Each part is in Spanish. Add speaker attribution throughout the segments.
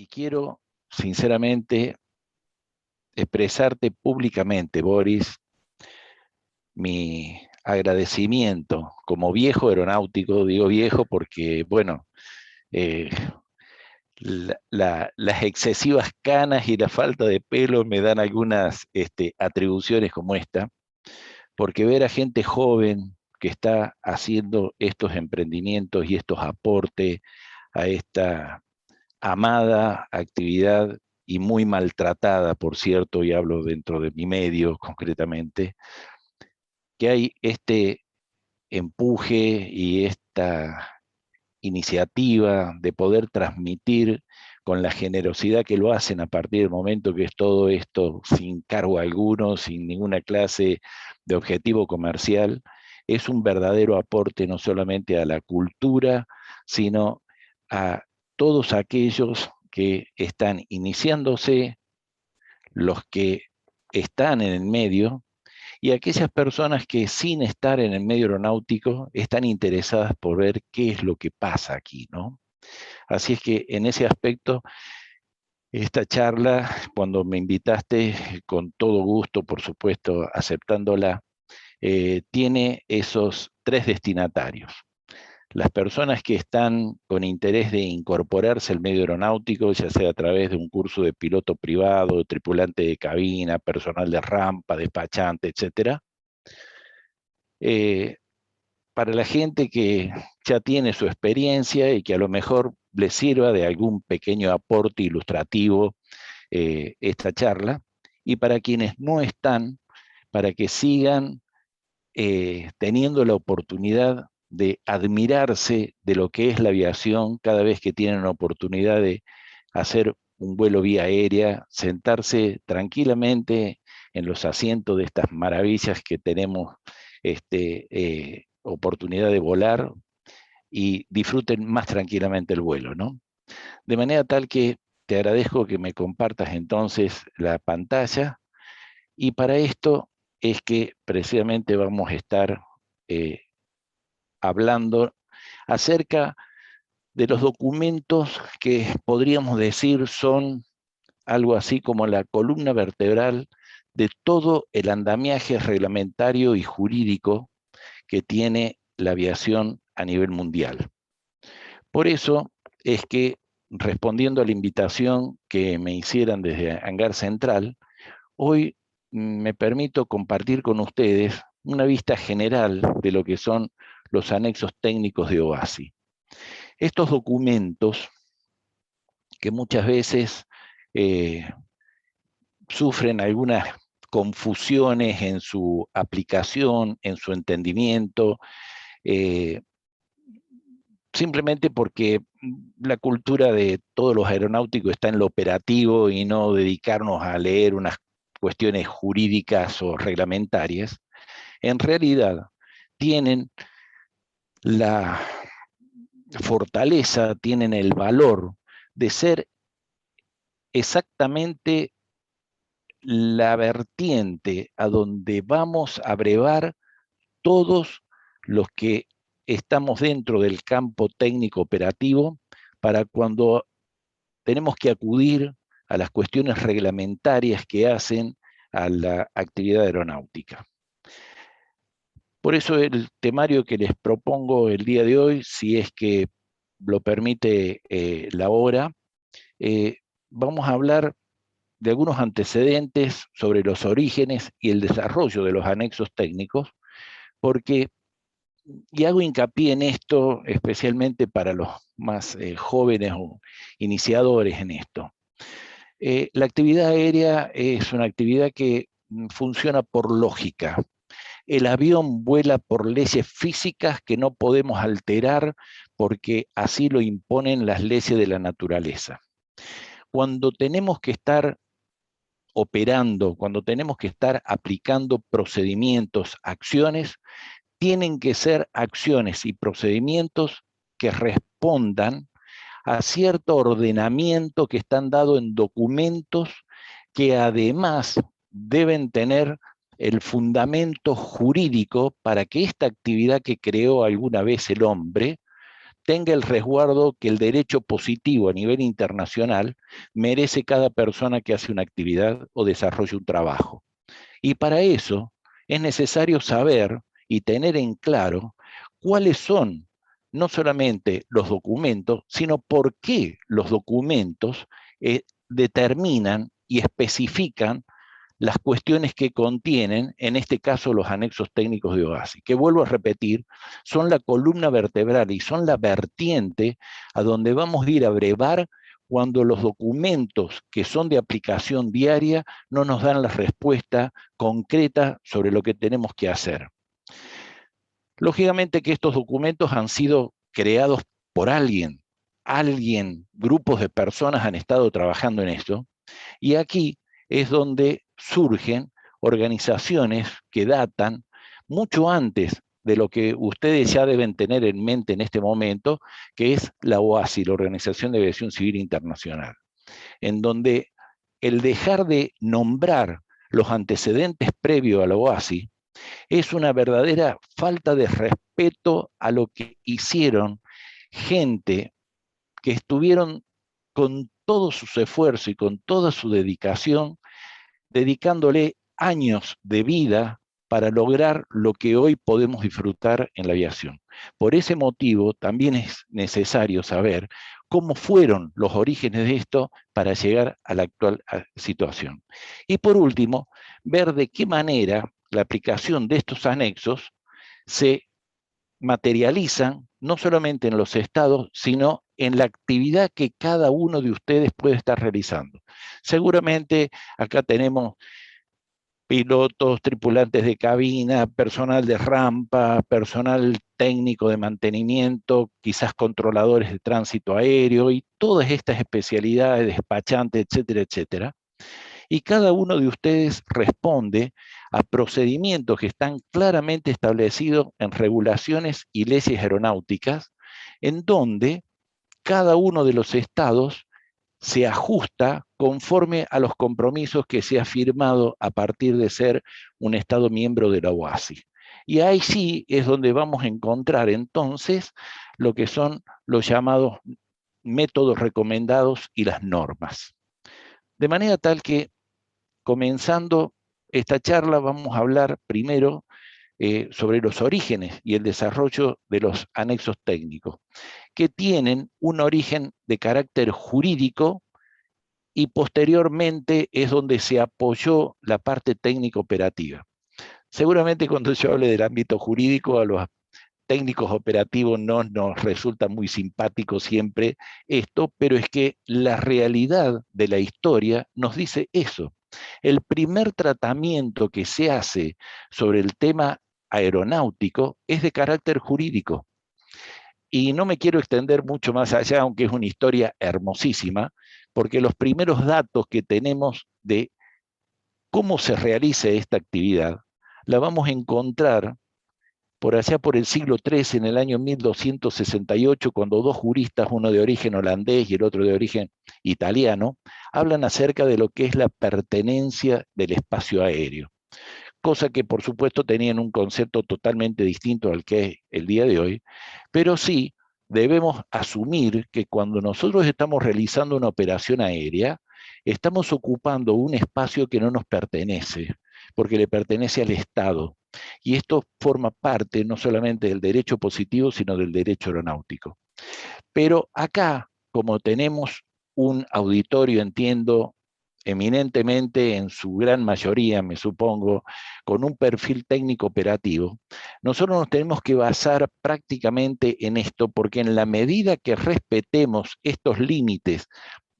Speaker 1: Y quiero, sinceramente, expresarte públicamente, Boris, mi agradecimiento como viejo aeronáutico. Digo viejo porque, bueno, eh, las excesivas canas y la falta de pelo me dan algunas atribuciones como esta, porque ver a gente joven que está haciendo estos emprendimientos y estos aportes a esta amada actividad y muy maltratada, por cierto, y hablo dentro de mi medio concretamente, que hay este empuje y esta iniciativa de poder transmitir con la generosidad que lo hacen a partir del momento que es todo esto sin cargo alguno, sin ninguna clase de objetivo comercial, es un verdadero aporte no solamente a la cultura, sino a todos aquellos que están iniciándose, los que están en el medio, y aquellas personas que sin estar en el medio aeronáutico están interesadas por ver qué es lo que pasa aquí, ¿no? Así es que en ese aspecto, esta charla, cuando me invitaste, con todo gusto, por supuesto, aceptándola, tiene esos tres destinatarios. Las personas que están con interés de incorporarse al medio aeronáutico, ya sea a través de un curso de piloto privado, tripulante de cabina, personal de rampa, despachante, etcétera. Para la gente que ya tiene su experiencia y que a lo mejor le sirva de algún pequeño aporte ilustrativo esta charla, y para quienes no están, para que sigan teniendo la oportunidad de admirarse de lo que es la aviación cada vez que tienen la oportunidad de hacer un vuelo vía aérea, sentarse tranquilamente en los asientos de estas maravillas que tenemos oportunidad de volar y disfruten más tranquilamente el vuelo, ¿no? De manera tal que te agradezco que me compartas entonces la pantalla, y para esto es que precisamente vamos a estar hablando acerca de los documentos que podríamos decir son algo así como la columna vertebral de todo el andamiaje reglamentario y jurídico que tiene la aviación a nivel mundial. Por eso es que, respondiendo a la invitación que me hicieran desde Hangar Central, hoy me permito compartir con ustedes una vista general de lo que son los anexos técnicos de OASI. Estos documentos que muchas veces sufren algunas confusiones en su aplicación, en su entendimiento, simplemente porque la cultura de todos los aeronáuticos está en lo operativo y no dedicarnos a leer unas cuestiones jurídicas o reglamentarias. En realidad tienen la fortaleza, tienen el valor de ser exactamente la vertiente a donde vamos a brevar todos los que estamos dentro del campo técnico operativo para cuando tenemos que acudir a las cuestiones reglamentarias que hacen a la actividad aeronáutica. Por eso el temario que les propongo el día de hoy, si es que lo permite la hora, vamos a hablar de algunos antecedentes sobre los orígenes y el desarrollo de los anexos técnicos, porque, y hago hincapié en esto especialmente para los más jóvenes o iniciadores en esto, la actividad aérea es una actividad que funciona por lógica. El avión vuela por leyes físicas que no podemos alterar porque así lo imponen las leyes de la naturaleza. Cuando tenemos que estar operando, cuando tenemos que estar aplicando procedimientos, acciones, tienen que ser acciones y procedimientos que respondan a cierto ordenamiento que están dados en documentos que además deben tener el fundamento jurídico para que esta actividad que creó alguna vez el hombre tenga el resguardo que el derecho positivo a nivel internacional merece cada persona que hace una actividad o desarrolla un trabajo. Y para eso es necesario saber y tener en claro cuáles son no solamente los documentos, sino por qué los documentos determinan y especifican las cuestiones que contienen, en este caso los anexos técnicos de OASI, que vuelvo a repetir, son la columna vertebral y son la vertiente a donde vamos a ir a brevar cuando los documentos que son de aplicación diaria no nos dan la respuesta concreta sobre lo que tenemos que hacer. Lógicamente que estos documentos han sido creados por alguien, grupos de personas han estado trabajando en esto, y aquí es donde surgen organizaciones que datan mucho antes de lo que ustedes ya deben tener en mente en este momento, que es la OASI, la Organización de Aviación Civil Internacional, en donde el dejar de nombrar los antecedentes previos a la OASI es una verdadera falta de respeto a lo que hicieron gente que estuvieron con todo su esfuerzo y con toda su dedicación, dedicándole años de vida para lograr lo que hoy podemos disfrutar en la aviación. Por ese motivo, también es necesario saber cómo fueron los orígenes de esto para llegar a la actual situación. Y por último, ver de qué manera la aplicación de estos anexos se materializan no solamente en los estados, sino en la actividad que cada uno de ustedes puede estar realizando. Seguramente acá tenemos pilotos, tripulantes de cabina, personal de rampa, personal técnico de mantenimiento, quizás controladores de tránsito aéreo y todas estas especialidades, despachantes, etcétera, etcétera. Y cada uno de ustedes responde a procedimientos que están claramente establecidos en regulaciones y leyes aeronáuticas, en donde cada uno de los estados se ajusta conforme a los compromisos que se ha firmado a partir de ser un estado miembro de la OASI. Y ahí sí es donde vamos a encontrar entonces lo que son los llamados métodos recomendados y las normas. De manera tal que, comenzando esta charla, vamos a hablar primero sobre los orígenes y el desarrollo de los anexos técnicos, que tienen un origen de carácter jurídico y posteriormente es donde se apoyó la parte técnico-operativa. Seguramente cuando yo hable del ámbito jurídico, a los técnicos operativos no nos resulta muy simpático siempre esto, pero es que la realidad de la historia nos dice eso. El primer tratamiento que se hace sobre el tema aeronáutico es de carácter jurídico. Y no me quiero extender mucho más allá, aunque es una historia hermosísima, porque los primeros datos que tenemos de cómo se realiza esta actividad la vamos a encontrar por allá por el siglo XIII, en el año 1268, cuando dos juristas, uno de origen holandés y el otro de origen italiano, hablan acerca de lo que es la pertenencia del espacio aéreo, cosa que por supuesto tenían un concepto totalmente distinto al que es el día de hoy, pero sí debemos asumir que cuando nosotros estamos realizando una operación aérea, estamos ocupando un espacio que no nos pertenece, porque le pertenece al Estado. Y esto forma parte no solamente del derecho positivo, sino del derecho aeronáutico. Pero acá, como tenemos un auditorio, entiendo, eminentemente, en su gran mayoría, me supongo, con un perfil técnico operativo, nosotros nos tenemos que basar prácticamente en esto, porque en la medida que respetemos estos límites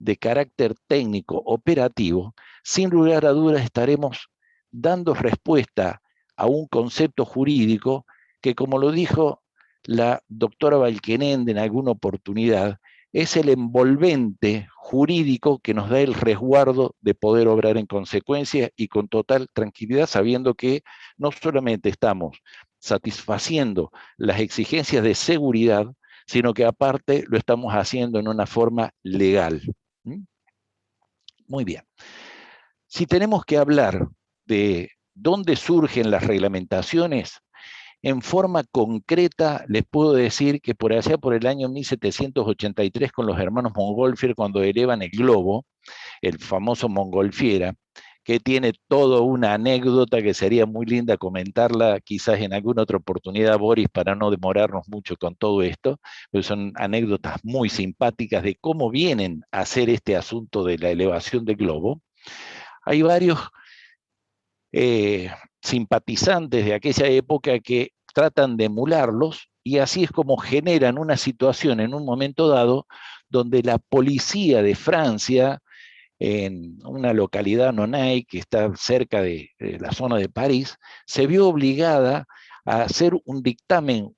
Speaker 1: de carácter técnico operativo, sin lugar a dudas estaremos dando respuesta a un concepto jurídico que, como lo dijo la doctora Balkenende en alguna oportunidad, es el envolvente jurídico que nos da el resguardo de poder obrar en consecuencia y con total tranquilidad, sabiendo que no solamente estamos satisfaciendo las exigencias de seguridad, sino que aparte lo estamos haciendo en una forma legal. Muy bien. Si tenemos que hablar de dónde surgen las reglamentaciones, en forma concreta les puedo decir que por allá por el año 1783 con los hermanos Montgolfier, cuando elevan el globo, el famoso Montgolfiera, que tiene toda una anécdota que sería muy linda comentarla quizás en alguna otra oportunidad, Boris, para no demorarnos mucho con todo esto, pero son anécdotas muy simpáticas de cómo vienen a hacer este asunto de la elevación del globo. Hay varios eh, simpatizantes de aquella época que tratan de emularlos y así es como generan una situación en un momento dado donde la policía de Francia, en una localidad, Nonay, que está cerca de la zona de París, se vio obligada a hacer un dictamen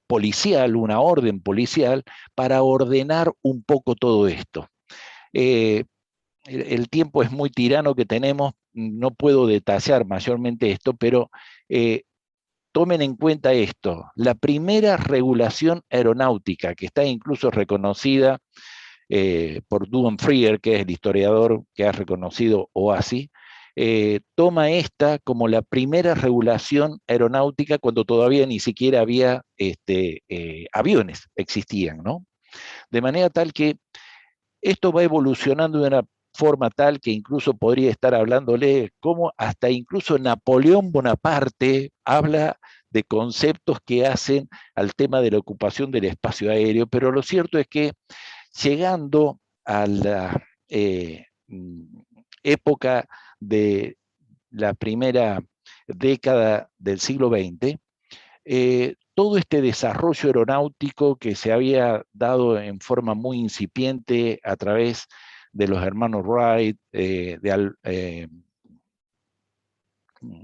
Speaker 1: policial, una orden policial, para ordenar un poco todo esto. Eh, el tiempo es muy tirano que tenemos, no puedo detallar mayormente esto, pero eh, tomen en cuenta esto, la primera regulación aeronáutica, que está incluso reconocida por Duan Freer, que es el historiador que ha reconocido OASI, toma esta como la primera regulación aeronáutica cuando todavía ni siquiera había aviones, existían, ¿no? De manera tal que esto va evolucionando de una forma tal que incluso podría estar hablándole como hasta incluso Napoleón Bonaparte habla de conceptos que hacen al tema de la ocupación del espacio aéreo, pero lo cierto es que llegando a la época de la primera década del siglo XX, todo este desarrollo aeronáutico que se había dado en forma muy incipiente a través de los hermanos Wright,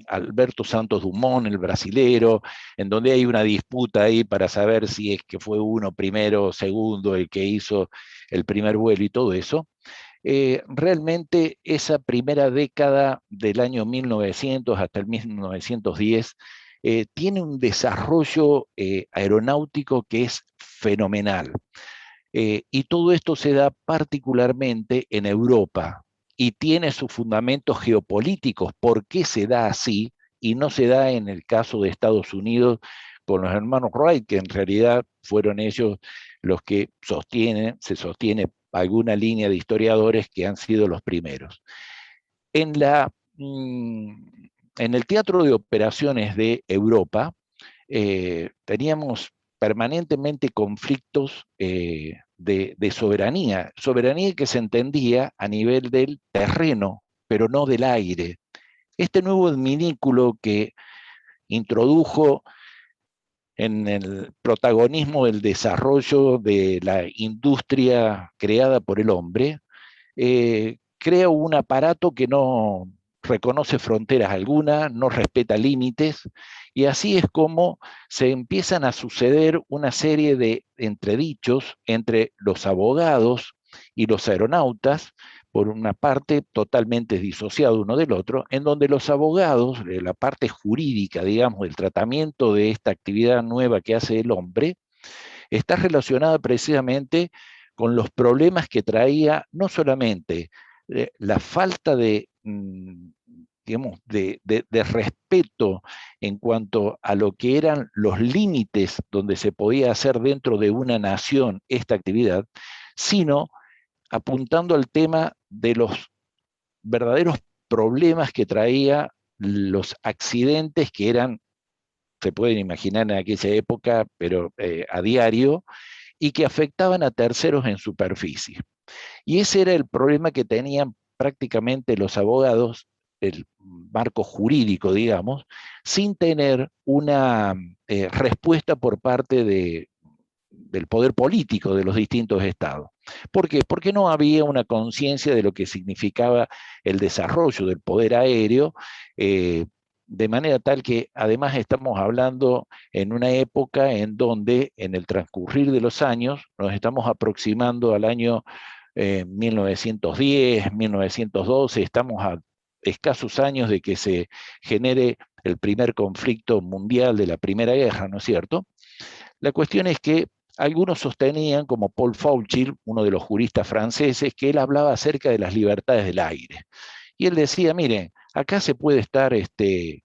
Speaker 1: Alberto Santos Dumont, el brasilero, en donde hay una disputa ahí para saber si es que fue uno primero o segundo el que hizo el primer vuelo y todo eso. Realmente esa primera década del año 1900 hasta el 1910 tiene un desarrollo aeronáutico que es fenomenal. Y todo esto se da particularmente en Europa y tiene sus fundamentos geopolíticos. ¿Por qué se da así y no se da en el caso de Estados Unidos con los hermanos Wright, que en realidad fueron ellos los que se sostiene alguna línea de historiadores que han sido los primeros? En, la, en el teatro de operaciones de Europa teníamos permanentemente conflictos de soberanía, soberanía que se entendía a nivel del terreno, pero no del aire. Este nuevo adminículo que introdujo en el protagonismo del desarrollo de la industria creada por el hombre, crea un aparato que no reconoce fronteras alguna, no respeta límites, y así es como se empiezan a suceder una serie de entredichos entre los abogados y los aeronautas, por una parte totalmente disociado uno del otro, en donde los abogados, la parte jurídica, digamos, del tratamiento de esta actividad nueva que hace el hombre, está relacionada precisamente con los problemas que traía no solamente la falta de, digamos, de respeto en cuanto a lo que eran los límites donde se podía hacer dentro de una nación esta actividad, sino apuntando al tema de los verdaderos problemas que traía los accidentes que eran, se pueden imaginar en aquella época, pero a diario, y que afectaban a terceros en superficie. Y ese era el problema que tenían prácticamente los abogados, el marco jurídico, digamos, sin tener una respuesta por parte del poder político de los distintos estados. ¿Por qué? Porque no había una conciencia de lo que significaba el desarrollo del poder aéreo, de manera tal que además estamos hablando en una época en donde en el transcurrir de los años nos estamos aproximando al año 1910, 1912, estamos a escasos años de que se genere el primer conflicto mundial de la Primera Guerra, ¿no es cierto? La cuestión es que algunos sostenían, como Paul Fauchil, uno de los juristas franceses, que él hablaba acerca de las libertades del aire. Y él decía, miren, acá se puede estar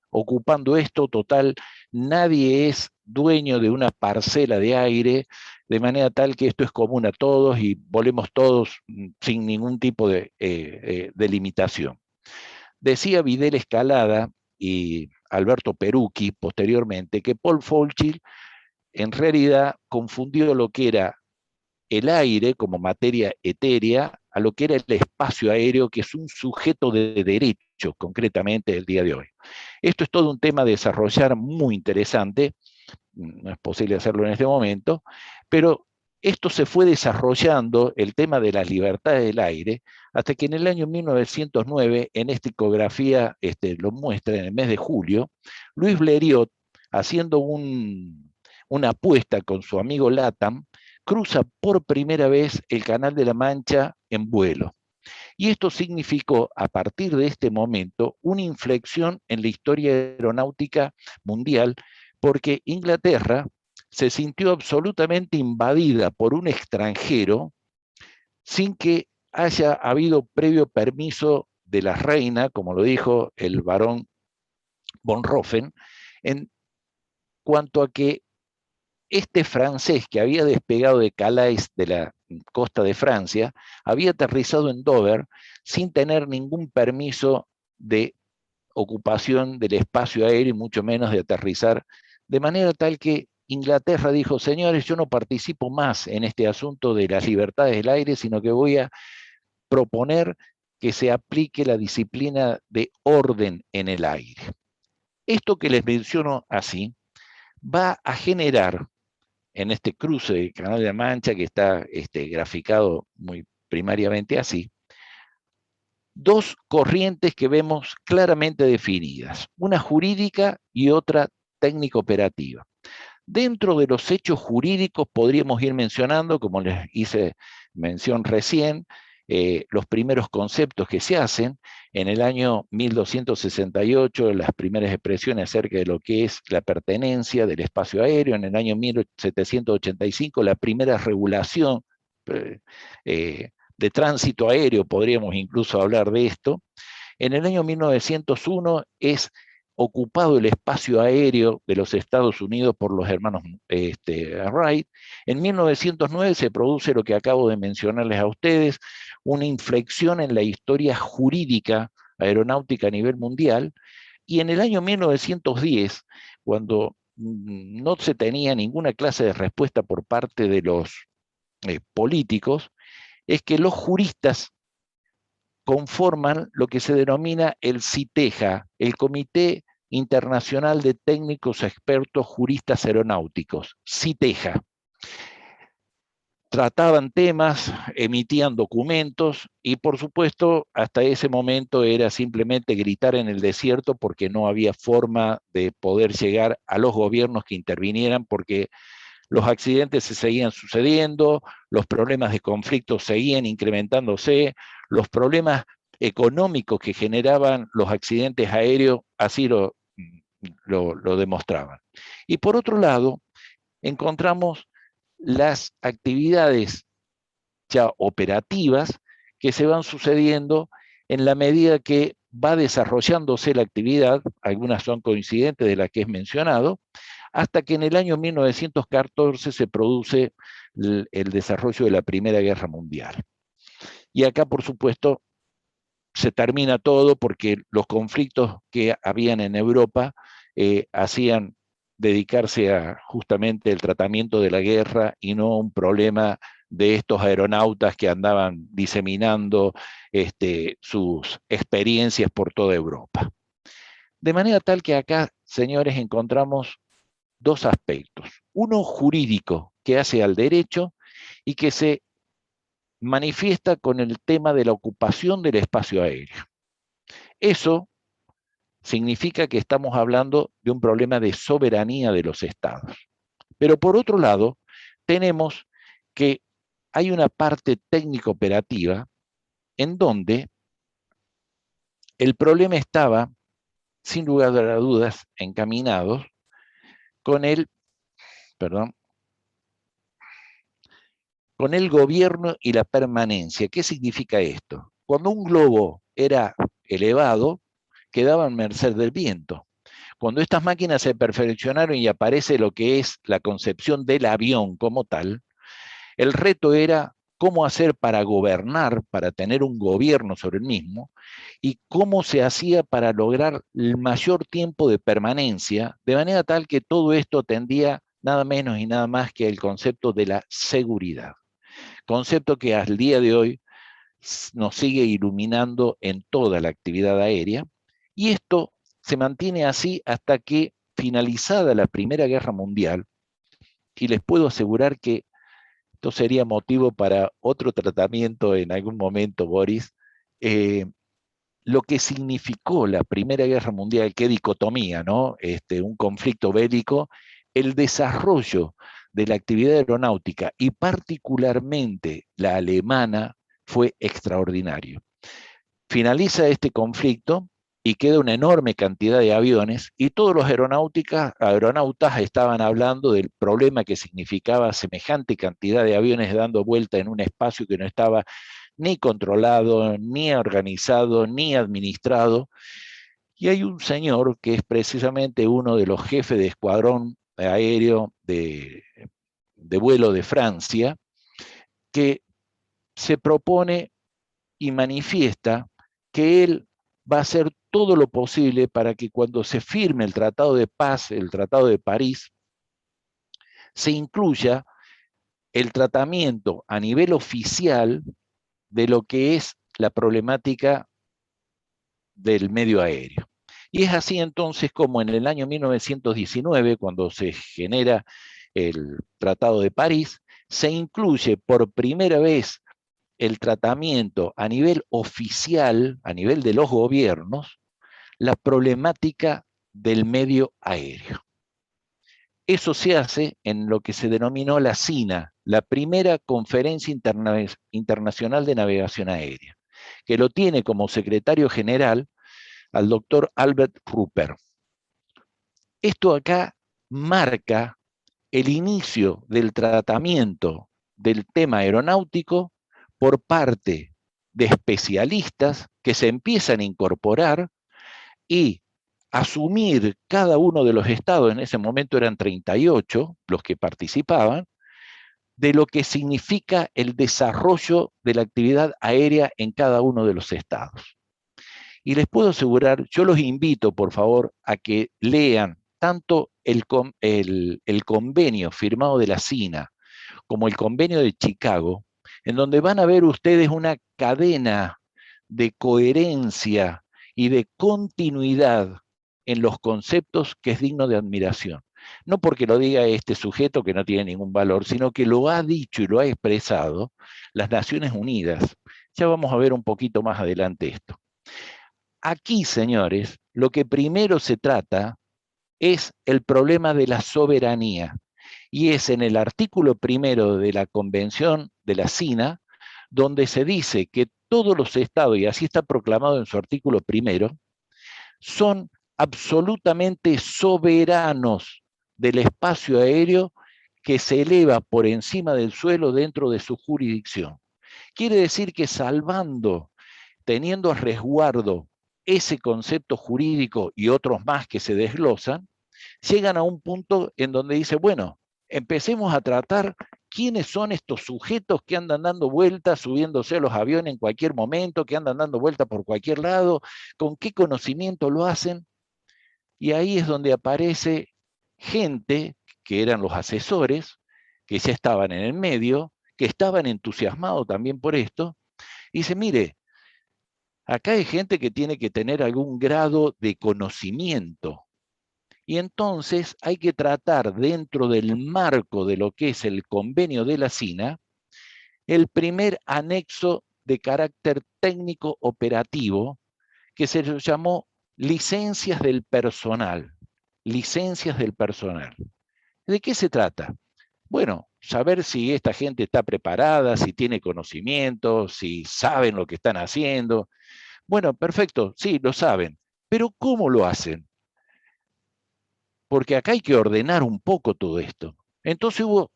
Speaker 1: ocupando esto, total, nadie es dueño de una parcela de aire, de manera tal que esto es común a todos y volemos todos sin ningún tipo de limitación. Decía Vidal Escalada y Alberto Perucchi posteriormente que Paul Fauci en realidad confundió lo que era el aire como materia etérea a lo que era el espacio aéreo, que es un sujeto de derecho, concretamente el día de hoy. Esto es todo un tema a desarrollar muy interesante, no es posible hacerlo en este momento, pero esto se fue desarrollando, el tema de las libertades del aire, hasta que en el año 1909, en esta ecografía lo muestra en el mes de julio, Luis Blériot, haciendo una apuesta con su amigo Latham, cruza por primera vez el Canal de la Mancha en vuelo. Y esto significó, a partir de este momento, una inflexión en la historia aeronáutica mundial, porque Inglaterra se sintió absolutamente invadida por un extranjero sin que haya habido previo permiso de la reina, como lo dijo el barón von Roffen, en cuanto a que este francés que había despegado de Calais, de la costa de Francia, había aterrizado en Dover sin tener ningún permiso de ocupación del espacio aéreo y mucho menos de aterrizar, de manera tal que Inglaterra dijo, señores, yo no participo más en este asunto de las libertades del aire, sino que voy a proponer que se aplique la disciplina de orden en el aire. Esto que les menciono así va a generar en este cruce del Canal de la Mancha, que está graficado muy primariamente así, dos corrientes que vemos claramente definidas, una jurídica y otra técnico-operativa. Dentro de los hechos jurídicos podríamos ir mencionando, como les hice mención recién, los primeros conceptos que se hacen. En el año 1268, las primeras expresiones acerca de lo que es la pertenencia del espacio aéreo. En el año 1785, la primera regulación de tránsito aéreo, podríamos incluso hablar de esto. En el año 1901 es ocupado el espacio aéreo de los Estados Unidos por los hermanos Wright. En 1909 se produce lo que acabo de mencionarles a ustedes, una inflexión en la historia jurídica aeronáutica a nivel mundial, y en el año 1910, cuando no se tenía ninguna clase de respuesta por parte de los políticos, es que los juristas conforman lo que se denomina el CITEJA, el Comité Internacional de Técnicos Expertos Juristas Aeronáuticos, CITEJA. Trataban temas, emitían documentos y por supuesto hasta ese momento era simplemente gritar en el desierto porque no había forma de poder llegar a los gobiernos que intervinieran porque los accidentes se seguían sucediendo, los problemas de conflicto seguían incrementándose, los problemas económicos que generaban los accidentes aéreos así lo demostraban. Y por otro lado, encontramos las actividades ya operativas que se van sucediendo en la medida que va desarrollándose la actividad, algunas son coincidentes de las que es mencionado, hasta que en el año 1914 se produce el desarrollo de la Primera Guerra Mundial. Y acá, por supuesto, se termina todo porque los conflictos que habían en Europa hacían dedicarse a justamente el tratamiento de la guerra y no un problema de estos aeronautas que andaban diseminando sus experiencias por toda Europa. De manera tal que acá, señores, encontramos dos aspectos. Uno jurídico, que hace al derecho y que se manifiesta con el tema de la ocupación del espacio aéreo. Eso significa que estamos hablando de un problema de soberanía de los estados. Pero por otro lado, tenemos que hay una parte técnico-operativa en donde el problema estaba, sin lugar a dudas, encaminado con el, con el gobierno y la permanencia. ¿Qué significa esto? Cuando un globo era elevado, quedaban merced del viento. Cuando estas máquinas se perfeccionaron y aparece lo que es la concepción del avión como tal, el reto era cómo hacer para gobernar, para tener un gobierno sobre el mismo, y cómo se hacía para lograr el mayor tiempo de permanencia, de manera tal que todo esto tendía nada menos y nada más que el concepto de la seguridad. Concepto que al día de hoy nos sigue iluminando en toda la actividad aérea, y esto se mantiene así hasta que, finalizada la Primera Guerra Mundial, y les puedo asegurar que esto sería motivo para otro tratamiento en algún momento, Boris, lo que significó la Primera Guerra Mundial, qué dicotomía, ¿no? Un conflicto bélico, el desarrollo de la actividad aeronáutica y particularmente la alemana fue extraordinario. Finaliza este conflicto y queda una enorme cantidad de aviones y todos los aeronautas estaban hablando del problema que significaba semejante cantidad de aviones dando vuelta en un espacio que no estaba ni controlado, ni organizado, ni administrado. Y hay un señor que es precisamente uno de los jefes de escuadrón aéreo de vuelo de Francia, que se propone y manifiesta que él va a hacer todo lo posible para que cuando se firme el Tratado de Paz, el Tratado de París, se incluya el tratamiento a nivel oficial de lo que es la problemática del medio aéreo. Y es así entonces como en el año 1919, cuando se genera el Tratado de París, se incluye por primera vez el tratamiento a nivel oficial, a nivel de los gobiernos, la problemática del medio aéreo. Eso se hace en lo que se denominó la SINA, la primera Conferencia Internacional de Navegación Aérea, que lo tiene como secretario general al doctor Albert Rupert. Esto acá marca el inicio del tratamiento del tema aeronáutico por parte de especialistas que se empiezan a incorporar y asumir cada uno de los estados, en ese momento eran 38 los que participaban, de lo que significa el desarrollo de la actividad aérea en cada uno de los estados. Y les puedo asegurar, yo los invito, por favor, a que lean tanto el convenio firmado de la SINA como el convenio de Chicago, en donde van a ver ustedes una cadena de coherencia y de continuidad en los conceptos que es digno de admiración. No porque lo diga este sujeto que no tiene ningún valor, sino que lo ha dicho y lo ha expresado las Naciones Unidas. Ya vamos a ver un poquito más adelante esto. Aquí, señores, lo que primero se trata es el problema de la soberanía, y es en el artículo primero de la Convención de la SINA, donde se dice que todos los estados, y así está proclamado en su artículo primero, son absolutamente soberanos del espacio aéreo que se eleva por encima del suelo dentro de su jurisdicción. Quiere decir que salvando, teniendo a resguardo ese concepto jurídico y otros más que se desglosan, llegan a un punto en donde dice, bueno, empecemos a tratar quiénes son estos sujetos que andan dando vueltas, subiéndose a los aviones en cualquier momento, que andan dando vueltas por cualquier lado, con qué conocimiento lo hacen. Y ahí es donde aparece gente que eran los asesores, que ya estaban en el medio, que estaban entusiasmados también por esto, y dice, mire, acá hay gente que tiene que tener algún grado de conocimiento. Y entonces hay que tratar dentro del marco de lo que es el convenio de la SINA, el primer anexo de carácter técnico operativo que se llamó licencias del personal. Licencias del personal. ¿De qué se trata? Bueno, saber si esta gente está preparada, si tiene conocimiento, si saben lo que están haciendo. Bueno, perfecto, sí, lo saben. Pero ¿cómo lo hacen? Porque acá hay que ordenar un poco todo esto. Entonces hubo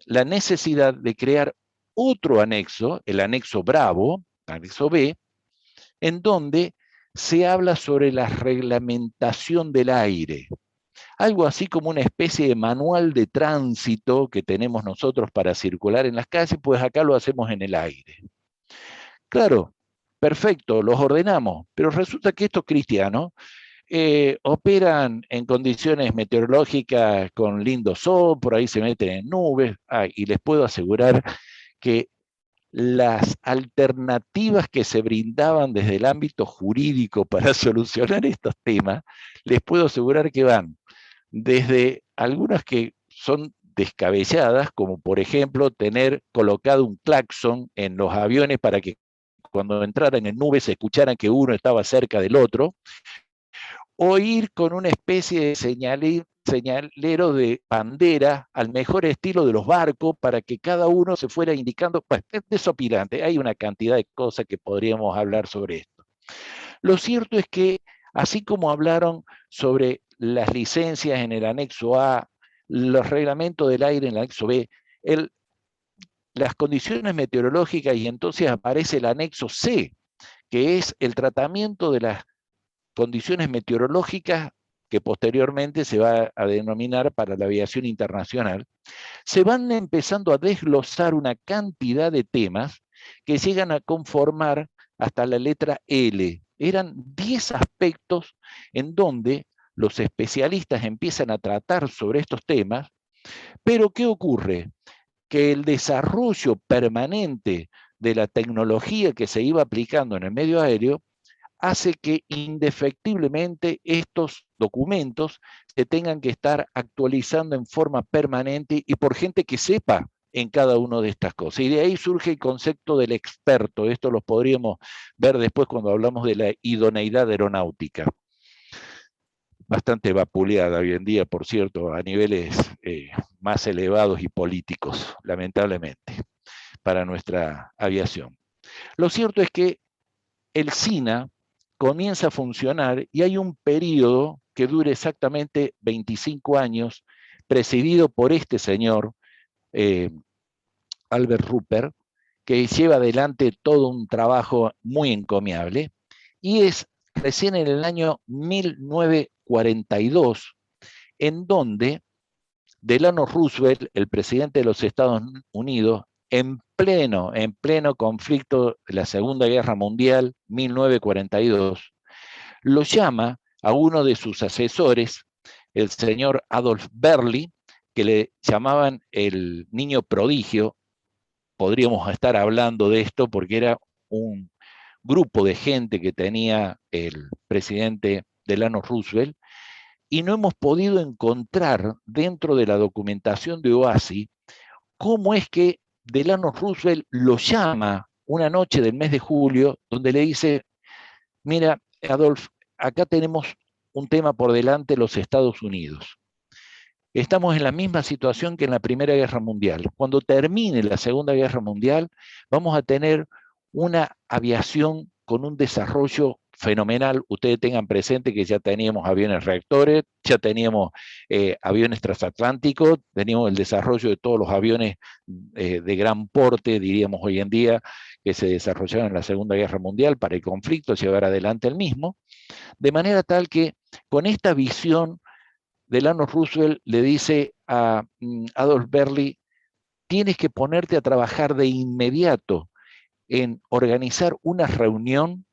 Speaker 1: la necesidad de crear otro anexo, el anexo Bravo, anexo B, en donde se habla sobre la reglamentación del aire, algo así como una especie de manual de tránsito que tenemos nosotros para circular en las calles, pues acá lo hacemos en el aire. Claro, perfecto, los ordenamos, pero resulta que estos cristianos operan en condiciones meteorológicas con lindo sol, por ahí se meten en nubes, y les puedo asegurar que las alternativas que se brindaban desde el ámbito jurídico para solucionar estos temas, les puedo asegurar que van desde algunas que son descabelladas, como por ejemplo tener colocado un claxon en los aviones para que cuando entraran en nubes se escucharan que uno estaba cerca del otro, o ir con una especie de señalero de bandera al mejor estilo de los barcos para que cada uno se fuera indicando. Pues, es desopilante, hay una cantidad de cosas que podríamos hablar sobre esto. Lo cierto es que, así como hablaron sobre las licencias en el anexo A, los reglamentos del aire en el anexo B, las condiciones meteorológicas, y entonces aparece el anexo C, que es el tratamiento de las condiciones meteorológicas que posteriormente se va a denominar para la aviación internacional, se van empezando a desglosar una cantidad de temas que llegan a conformar hasta la letra L. Eran 10 aspectos en donde los especialistas empiezan a tratar sobre estos temas, pero ¿qué ocurre? Que el desarrollo permanente de la tecnología que se iba aplicando en el medio aéreo hace que indefectiblemente estos documentos se tengan que estar actualizando en forma permanente y por gente que sepa en cada una de estas cosas. Y de ahí surge el concepto del experto. Esto lo podríamos ver después cuando hablamos de la idoneidad aeronáutica. Bastante vapuleada hoy en día, por cierto, a niveles más elevados y políticos, lamentablemente, para nuestra aviación. Lo cierto es que el SINA comienza a funcionar y hay un periodo que dura exactamente 25 años, presidido por este señor, Albert Rupert, que lleva adelante todo un trabajo muy encomiable, y es recién en el año 1942, en donde Delano Roosevelt, el presidente de los Estados Unidos, en pleno conflicto de la Segunda Guerra Mundial, 1942, lo llama a uno de sus asesores, el señor Adolf Berle, que le llamaban el niño prodigio. Podríamos estar hablando de esto porque era un grupo de gente que tenía el presidente Delano Roosevelt, y no hemos podido encontrar dentro de la documentación de OASI cómo es que Delano Roosevelt lo llama una noche del mes de julio, donde le dice: mira, Adolf, acá tenemos un tema por delante, los Estados Unidos. Estamos en la misma situación que en la Primera Guerra Mundial. Cuando termine la Segunda Guerra Mundial, vamos a tener una aviación con un desarrollo fenomenal. Ustedes tengan presente que ya teníamos aviones reactores, ya teníamos aviones transatlánticos, teníamos el desarrollo de todos los aviones de gran porte, diríamos hoy en día, que se desarrollaron en la Segunda Guerra Mundial para el conflicto, llevar adelante el mismo, de manera tal que con esta visión Delano Roosevelt le dice a Adolf Berle: tienes que ponerte a trabajar de inmediato en organizar una reunión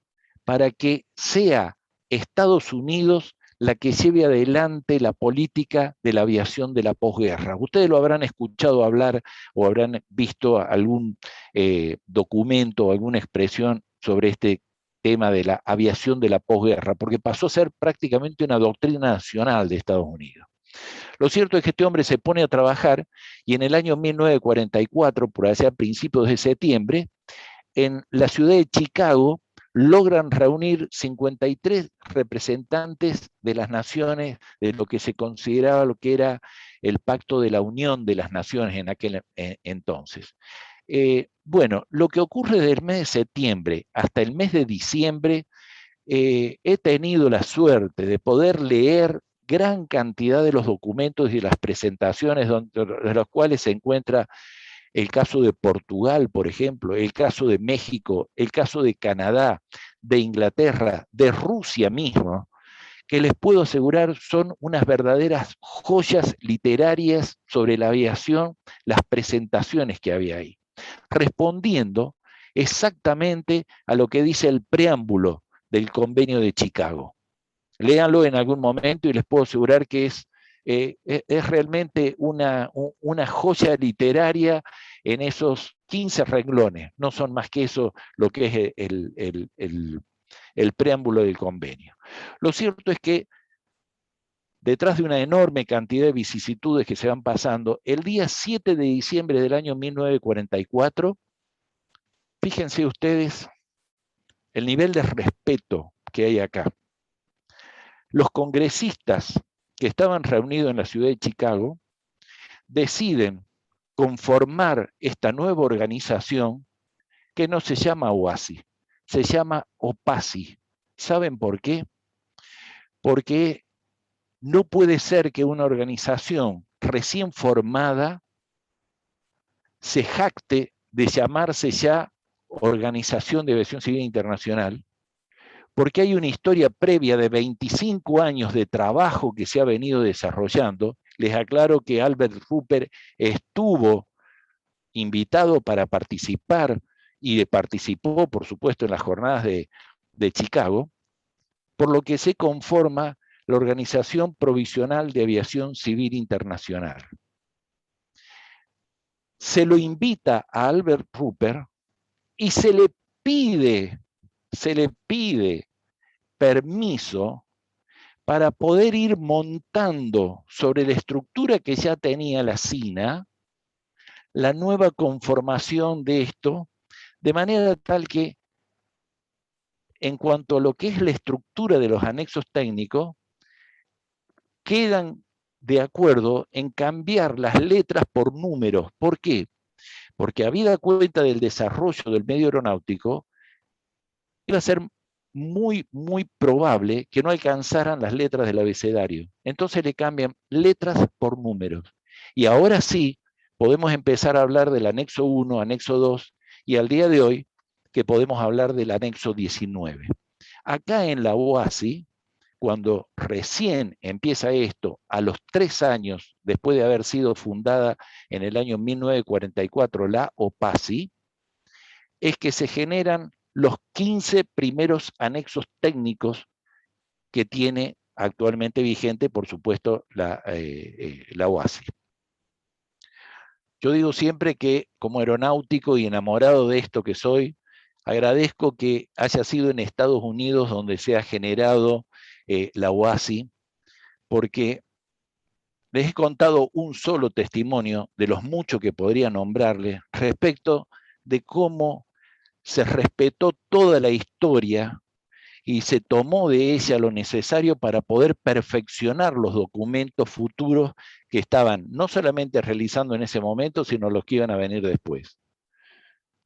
Speaker 1: para que sea Estados Unidos la que lleve adelante la política de la aviación de la posguerra. Ustedes lo habrán escuchado hablar o habrán visto algún documento o alguna expresión sobre este tema de la aviación de la posguerra, porque pasó a ser prácticamente una doctrina nacional de Estados Unidos. Lo cierto es que este hombre se pone a trabajar y en el año 1944, por allá a principios de septiembre, en la ciudad de Chicago, logran reunir 53 representantes de las naciones, de lo que se consideraba lo que era el Pacto de la Unión de las Naciones en aquel entonces. Bueno, lo que ocurre desde el mes de septiembre hasta el mes de diciembre, he tenido la suerte de poder leer gran cantidad de los documentos y de las presentaciones de los cuales se encuentra el caso de Portugal, por ejemplo, el caso de México, el caso de Canadá. de Inglaterra, de Rusia mismo, que les puedo asegurar son unas verdaderas joyas literarias sobre la aviación, las presentaciones que había ahí, respondiendo exactamente a lo que dice el preámbulo del Convenio de Chicago. Léanlo en algún momento y les puedo asegurar que es realmente una joya literaria en esos 15 renglones. No son más que eso lo que es el preámbulo del convenio. Lo cierto es que detrás de una enorme cantidad de vicisitudes que se van pasando, el día 7 de diciembre del año 1944, fíjense ustedes el nivel de respeto que hay acá. Los congresistas que estaban reunidos en la ciudad de Chicago deciden conformar esta nueva organización que no se llama OASI, se llama OPASI. ¿Saben por qué? Porque no puede ser que una organización recién formada se jacte de llamarse ya Organización de Aviación Civil Internacional, porque hay una historia previa de 25 años de trabajo que se ha venido desarrollando. Les aclaro que Albert Rupert estuvo invitado para participar y participó, por supuesto, en las jornadas de Chicago, por lo que se conforma la Organización Provisional de Aviación Civil Internacional. Se lo invita a Albert Rupert y se le pide permiso para poder ir montando sobre la estructura que ya tenía la CINA, la nueva conformación de esto, de manera tal que, en cuanto a lo que es la estructura de los anexos técnicos, quedan de acuerdo en cambiar las letras por números. ¿Por qué? Porque habida cuenta del desarrollo del medio aeronáutico, iba a ser muy probable que no alcanzaran las letras del abecedario. Entonces le cambian letras por números. Y ahora sí, podemos empezar a hablar del anexo 1, anexo 2, y al día de hoy, que podemos hablar del anexo 19. Acá en la OASI, cuando recién empieza esto, a los 3 años después de haber sido fundada en el año 1944 la OPASI, es que se generan los 15 primeros anexos técnicos que tiene actualmente vigente, por supuesto, la OASI. Yo digo siempre que, como aeronáutico y enamorado de esto que soy, agradezco que haya sido en Estados Unidos donde se ha generado la OASI, porque les he contado un solo testimonio de los muchos que podría nombrarles respecto de cómo se respetó toda la historia y se tomó de ella lo necesario para poder perfeccionar los documentos futuros que estaban no solamente realizando en ese momento, sino los que iban a venir después.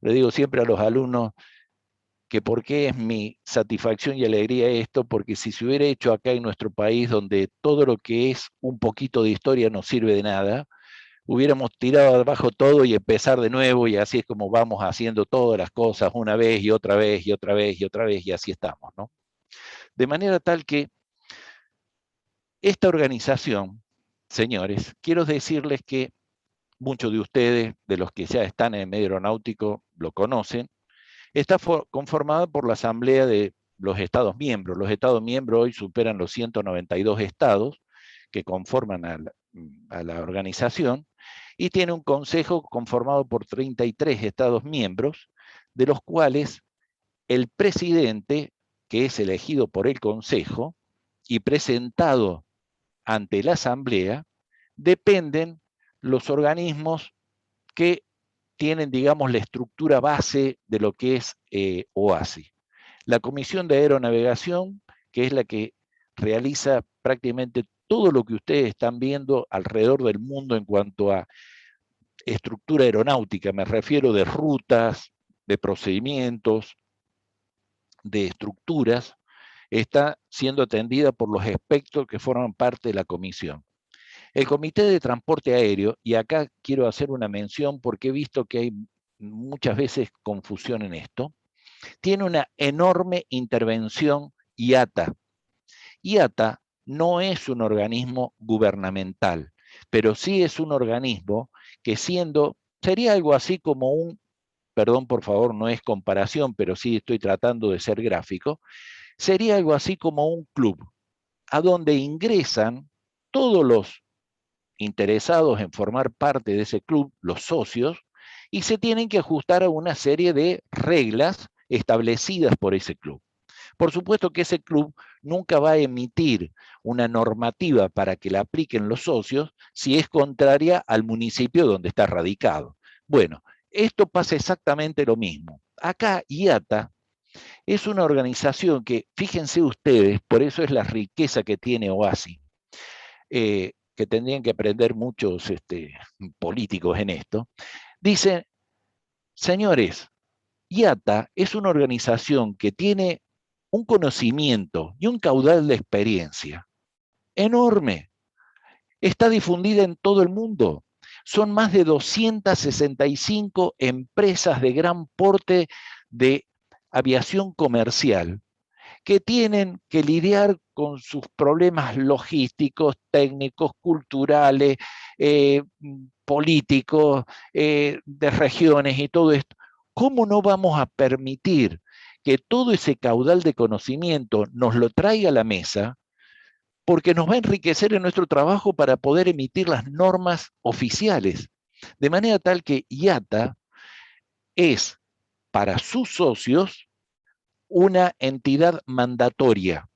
Speaker 1: Le digo siempre a los alumnos que por qué es mi satisfacción y alegría esto, porque si se hubiera hecho acá en nuestro país, donde todo lo que es un poquito de historia no sirve de nada, hubiéramos tirado abajo todo y empezar de nuevo, y así es como vamos haciendo todas las cosas una vez y otra vez y otra vez y otra vez, y así estamos, ¿no? De manera tal que esta organización, señores, quiero decirles que muchos de ustedes, de los que ya están en el medio aeronáutico, lo conocen, está conformada por la Asamblea de los Estados miembros. Los Estados miembros hoy superan los 192 estados que conforman a la organización, y tiene un consejo conformado por 33 estados miembros, de los cuales el presidente, que es elegido por el consejo y presentado ante la asamblea, dependen los organismos que tienen, digamos, la estructura base de lo que es OASI. La Comisión de Aeronavegación, que es la que realiza prácticamente todo lo que ustedes están viendo alrededor del mundo en cuanto a estructura aeronáutica, me refiero de rutas, de procedimientos, de estructuras, está siendo atendida por los expertos que forman parte de la comisión. El Comité de Transporte Aéreo, y acá quiero hacer una mención porque he visto que hay muchas veces confusión en esto, tiene una enorme intervención IATA. IATA no es un organismo gubernamental, pero sí es un organismo que sería algo así como perdón por favor, no es comparación, pero sí estoy tratando de ser gráfico, sería algo así como un club, a donde ingresan todos los interesados en formar parte de ese club, los socios, y se tienen que ajustar a una serie de reglas establecidas por ese club. Por supuesto que ese club nunca va a emitir una normativa para que la apliquen los socios si es contraria al municipio donde está radicado. Bueno, esto pasa exactamente lo mismo. Acá IATA es una organización que, fíjense ustedes, por eso es la riqueza que tiene OASI, que tendrían que aprender muchos políticos en esto, dicen, señores, IATA es una organización que tiene un conocimiento y un caudal de experiencia enorme. Está difundida en todo el mundo. Son más de 265 empresas de gran porte de aviación comercial que tienen que lidiar con sus problemas logísticos, técnicos, culturales, políticos, de regiones y todo esto. ¿Cómo no vamos a permitir que todo ese caudal de conocimiento nos lo traiga a la mesa? Porque nos va a enriquecer en nuestro trabajo para poder emitir las normas oficiales. De manera tal que IATA es para sus socios una entidad mandatoria,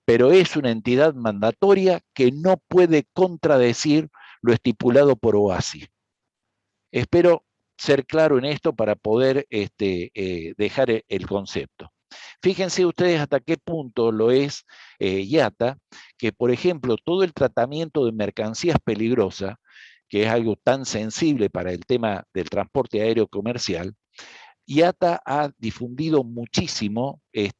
Speaker 1: pero es una entidad mandatoria que no puede contradecir lo estipulado por OASI. Espero ser claro en esto para poder dejar el concepto. Fíjense ustedes hasta qué punto lo es IATA, que por ejemplo todo el tratamiento de mercancías peligrosas, que es algo tan sensible para el tema del transporte aéreo comercial, IATA ha difundido muchísimo y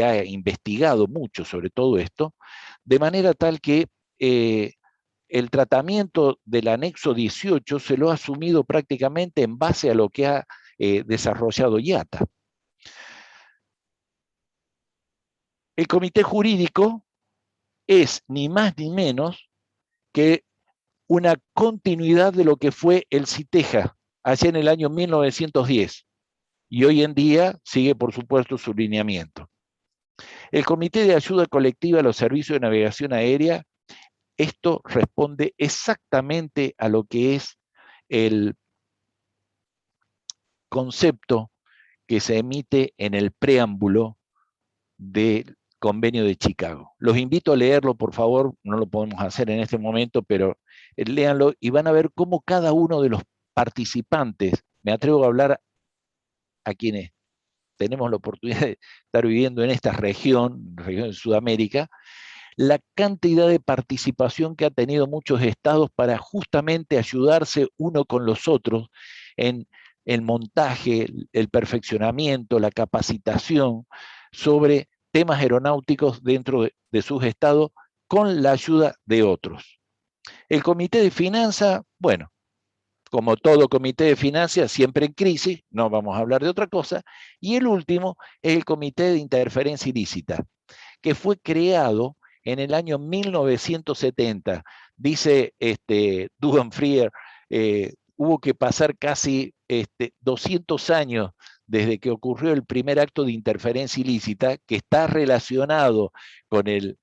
Speaker 1: ha investigado mucho sobre todo esto, de manera tal que el tratamiento del anexo 18 se lo ha asumido prácticamente en base a lo que ha desarrollado IATA. El comité jurídico es ni más ni menos que una continuidad de lo que fue el CITEJA, allá en el año 1910, y hoy en día sigue, por supuesto, su lineamiento. El Comité de Ayuda Colectiva a los Servicios de Navegación Aérea, esto responde exactamente a lo que es el concepto que se emite en el preámbulo del Convenio de Chicago. Los invito a leerlo, por favor, no lo podemos hacer en este momento, pero léanlo y van a ver cómo cada uno de los participantes, me atrevo a hablar a quienes tenemos la oportunidad de estar viviendo en esta región de Sudamérica, la cantidad de participación que ha tenido muchos estados para justamente ayudarse uno con los otros en el montaje, el perfeccionamiento, la capacitación sobre temas aeronáuticos dentro de sus estados con la ayuda de otros. El Comité de Finanzas, bueno, como todo comité de finanzas, siempre en crisis, no vamos a hablar de otra cosa, y el último es el Comité de Interferencia Ilícita, que fue creado en el año 1970. Dice Dugan Freer, hubo que pasar casi 200 años desde que ocurrió el primer acto de interferencia ilícita, que está relacionado con el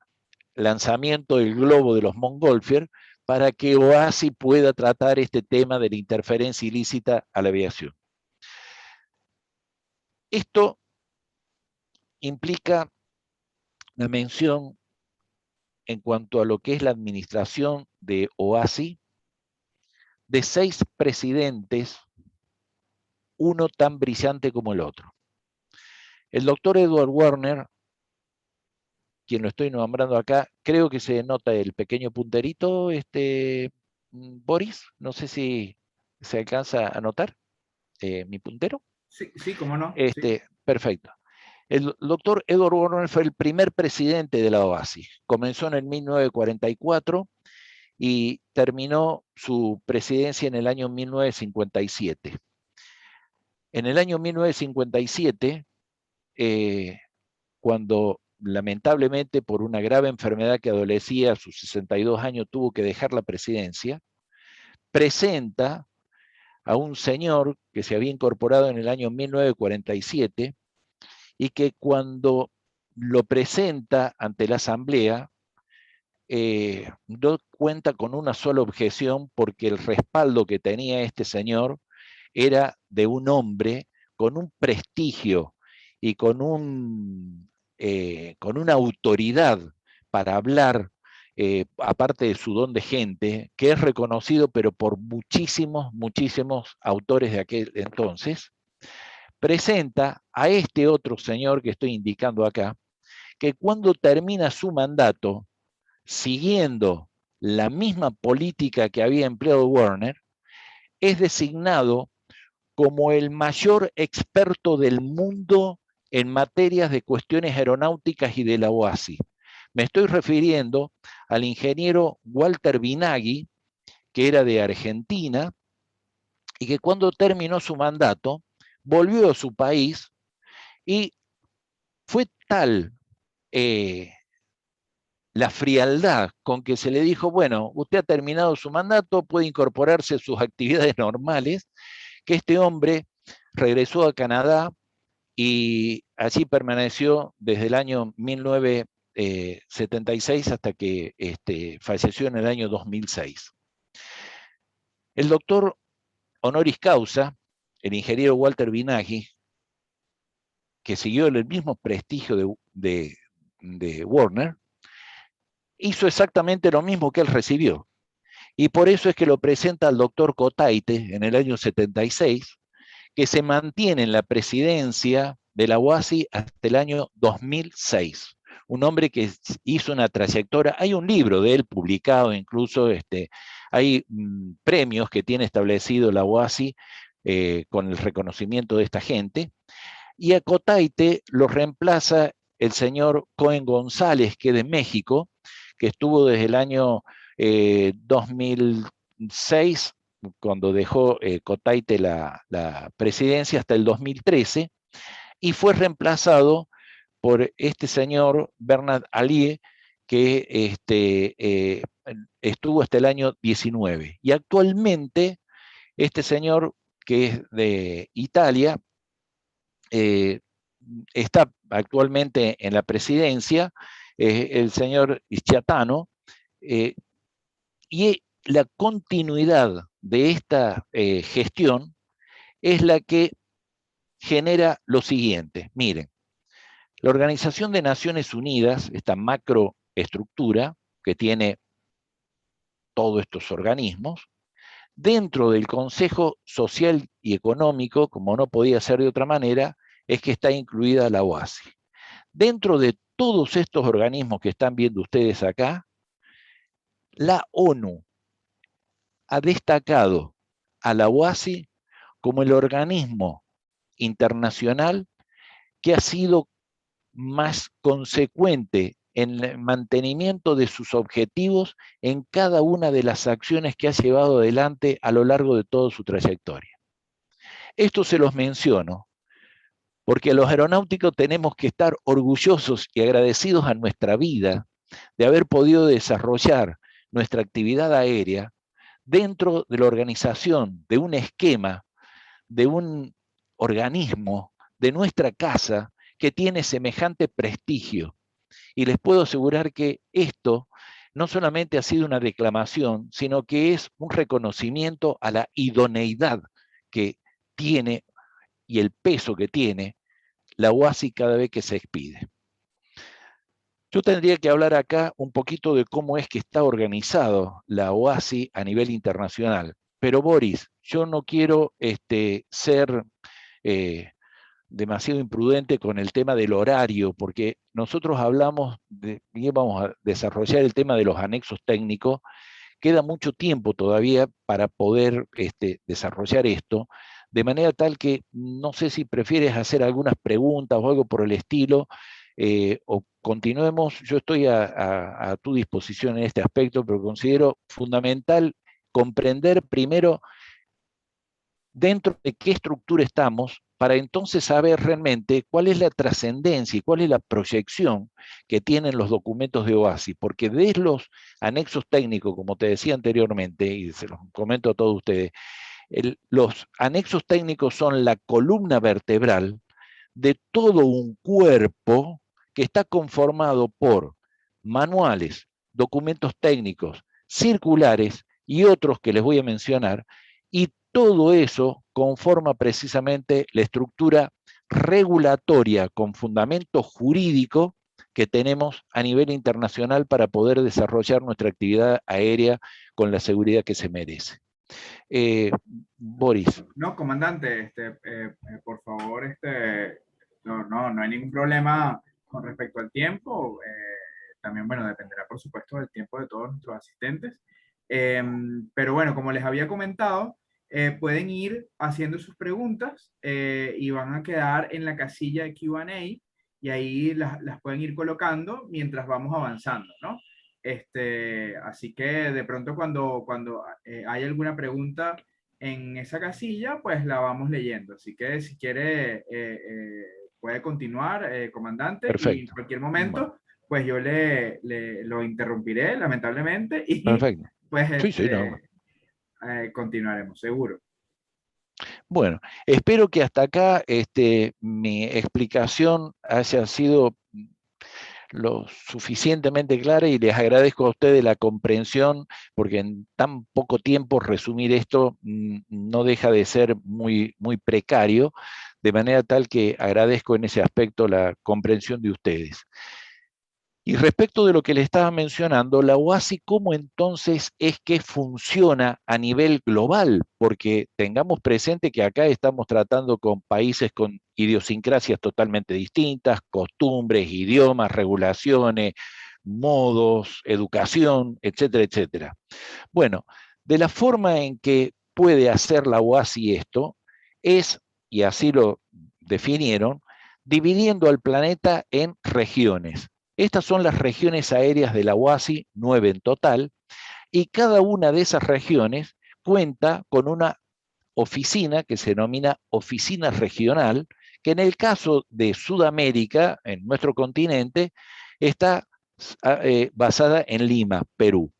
Speaker 1: lanzamiento del globo de los Montgolfier, para que OASI pueda tratar este tema de la interferencia ilícita a la aviación. Esto implica una mención en cuanto a lo que es la administración de OASI, de 6 presidentes, uno tan brillante como el otro. El doctor Edward Warner, quien lo estoy nombrando acá, creo que se nota el pequeño punterito, Boris, no sé si se alcanza a notar mi puntero.
Speaker 2: Sí, sí, cómo no.
Speaker 1: Sí. Perfecto. El doctor Edward Warner fue el primer presidente de la OASI. Comenzó en el 1944 y terminó su presidencia en el año 1957. En el año 1957, cuando lamentablemente por una grave enfermedad que adolecía a sus 62 años tuvo que dejar la presidencia, presenta a un señor que se había incorporado en el año 1947 y que cuando lo presenta ante la Asamblea, no cuenta con una sola objeción porque el respaldo que tenía este señor era de un hombre con un prestigio y con una autoridad para hablar, aparte de su don de gente, que es reconocido pero por muchísimos, muchísimos autores de aquel entonces, presenta a este otro señor que estoy indicando acá, que cuando termina su mandato, siguiendo la misma política que había empleado Warner, es designado como el mayor experto del mundo en materias de cuestiones aeronáuticas y de la OASI. Me estoy refiriendo al ingeniero Walter Binaghi, que era de Argentina, y que cuando terminó su mandato, volvió a su país y fue tal la frialdad con que se le dijo, bueno, usted ha terminado su mandato, puede incorporarse a sus actividades normales, que este hombre regresó a Canadá y allí permaneció desde el año 1976 hasta que falleció en el año 2006. El doctor honoris causa, el ingeniero Walter Binaghi, que siguió el mismo prestigio de Warner, hizo exactamente lo mismo que él recibió. Y por eso es que lo presenta al doctor Cotaite en el año 76, que se mantiene en la presidencia de la UASI hasta el año 2006. Un hombre que hizo una trayectoria, hay un libro de él publicado incluso, hay premios que tiene establecido la UASI con el reconocimiento de esta gente, y a Cotaite lo reemplaza el señor Cohen González, que es de México, que estuvo desde el año 2006, cuando dejó Cotaite la presidencia, hasta el 2013, y fue reemplazado por este señor Bernard Allier, que estuvo hasta el año 19. Y actualmente, este señor, que es de Italia, eh, está actualmente en la presidencia, el señor Schiattano, y la continuidad de esta gestión es la que genera lo siguiente. Miren, la Organización de Naciones Unidas, esta macroestructura que tiene todos estos organismos, dentro del Consejo Social y Económico, como no podía ser de otra manera, es que está incluida la OASI. Dentro de todos estos organismos que están viendo ustedes acá, la ONU ha destacado a la OASI como el organismo internacional que ha sido más consecuente en el mantenimiento de sus objetivos en cada una de las acciones que ha llevado adelante a lo largo de toda su trayectoria. Esto se los menciono porque los aeronáuticos tenemos que estar orgullosos y agradecidos a nuestra vida de haber podido desarrollar nuestra actividad aérea dentro de la organización de un esquema, de un organismo, de nuestra casa que tiene semejante prestigio. Y les puedo asegurar que esto no solamente ha sido una declamación, sino que es un reconocimiento a la idoneidad que tiene y el peso que tiene la OASI cada vez que se expide. Yo tendría que hablar acá un poquito de cómo es que está organizado la OASI a nivel internacional. Pero Boris, yo no quiero ser demasiado imprudente con el tema del horario, porque nosotros hablamos y vamos a desarrollar el tema de los anexos técnicos. Queda mucho tiempo todavía para poder desarrollar esto, de manera tal que no sé si prefieres hacer algunas preguntas o algo por el estilo, o continuemos. Yo estoy a tu disposición en este aspecto, pero considero fundamental comprender primero dentro de qué estructura estamos, para entonces saber realmente cuál es la trascendencia y cuál es la proyección que tienen los documentos de OASI, porque de los anexos técnicos, como te decía anteriormente, y se los comento a todos ustedes, los anexos técnicos son la columna vertebral de todo un cuerpo que está conformado por manuales, documentos técnicos, circulares y otros que les voy a mencionar, y todo eso conforma precisamente la estructura regulatoria con fundamento jurídico que tenemos a nivel internacional para poder desarrollar nuestra actividad aérea con la seguridad que se merece. Boris.
Speaker 2: No, comandante, por favor, no hay ningún problema con respecto al tiempo. También, bueno, dependerá, por supuesto, del tiempo de todos nuestros asistentes. Pero bueno, como les había comentado, pueden ir haciendo sus preguntas y van a quedar en la casilla de Q&A y ahí las pueden ir colocando mientras vamos avanzando, ¿no? Así que de pronto cuando hay alguna pregunta en esa casilla, pues la vamos leyendo. Así que si quiere, puede continuar, comandante, y en
Speaker 1: Perfecto.
Speaker 2: cualquier
Speaker 1: Bueno,
Speaker 2: momento, pues yo lo interrumpiré, lamentablemente, y
Speaker 1: perfecto.
Speaker 2: pues
Speaker 1: Sí, sí, no.
Speaker 2: continuaremos, seguro.
Speaker 1: Bueno, espero que hasta acá mi explicación haya sido lo suficientemente clara y les agradezco a ustedes la comprensión, porque en tan poco tiempo resumir esto no deja de ser muy, muy precario, de manera tal que agradezco en ese aspecto la comprensión de ustedes. Y respecto de lo que le estaba mencionando, la OASI, ¿cómo entonces es que funciona a nivel global? Porque tengamos presente que acá estamos tratando con países con idiosincrasias totalmente distintas, costumbres, idiomas, regulaciones, modos, educación, etcétera, etcétera. Bueno, de la forma en que puede hacer la OASI esto es, y así lo definieron, dividiendo al planeta en regiones. Estas son las regiones aéreas de la OASI, 9 en total, y cada una de esas regiones cuenta con una oficina que se denomina oficina regional, que en el caso de Sudamérica, en nuestro continente, está basada en Lima, Perú.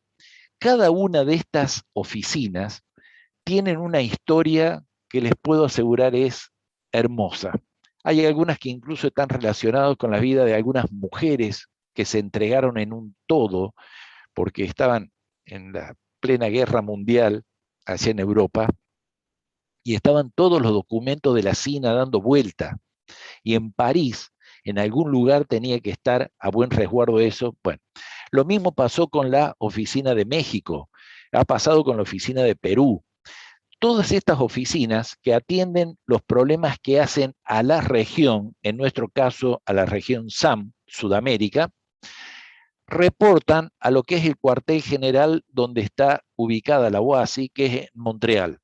Speaker 1: Cada una de estas oficinas tienen una historia que les puedo asegurar es hermosa. Hay algunas que incluso están relacionadas con la vida de algunas mujeres que se entregaron en un todo porque estaban en la plena guerra mundial allá en Europa y estaban todos los documentos de la CINA dando vuelta. Y en París, en algún lugar tenía que estar a buen resguardo eso. Bueno, lo mismo pasó con la oficina de México, ha pasado con la oficina de Perú. Todas estas oficinas que atienden los problemas que hacen a la región, en nuestro caso a la región SAM, Sudamérica, reportan a lo que es el cuartel general donde está ubicada la UASI, que es en Montreal.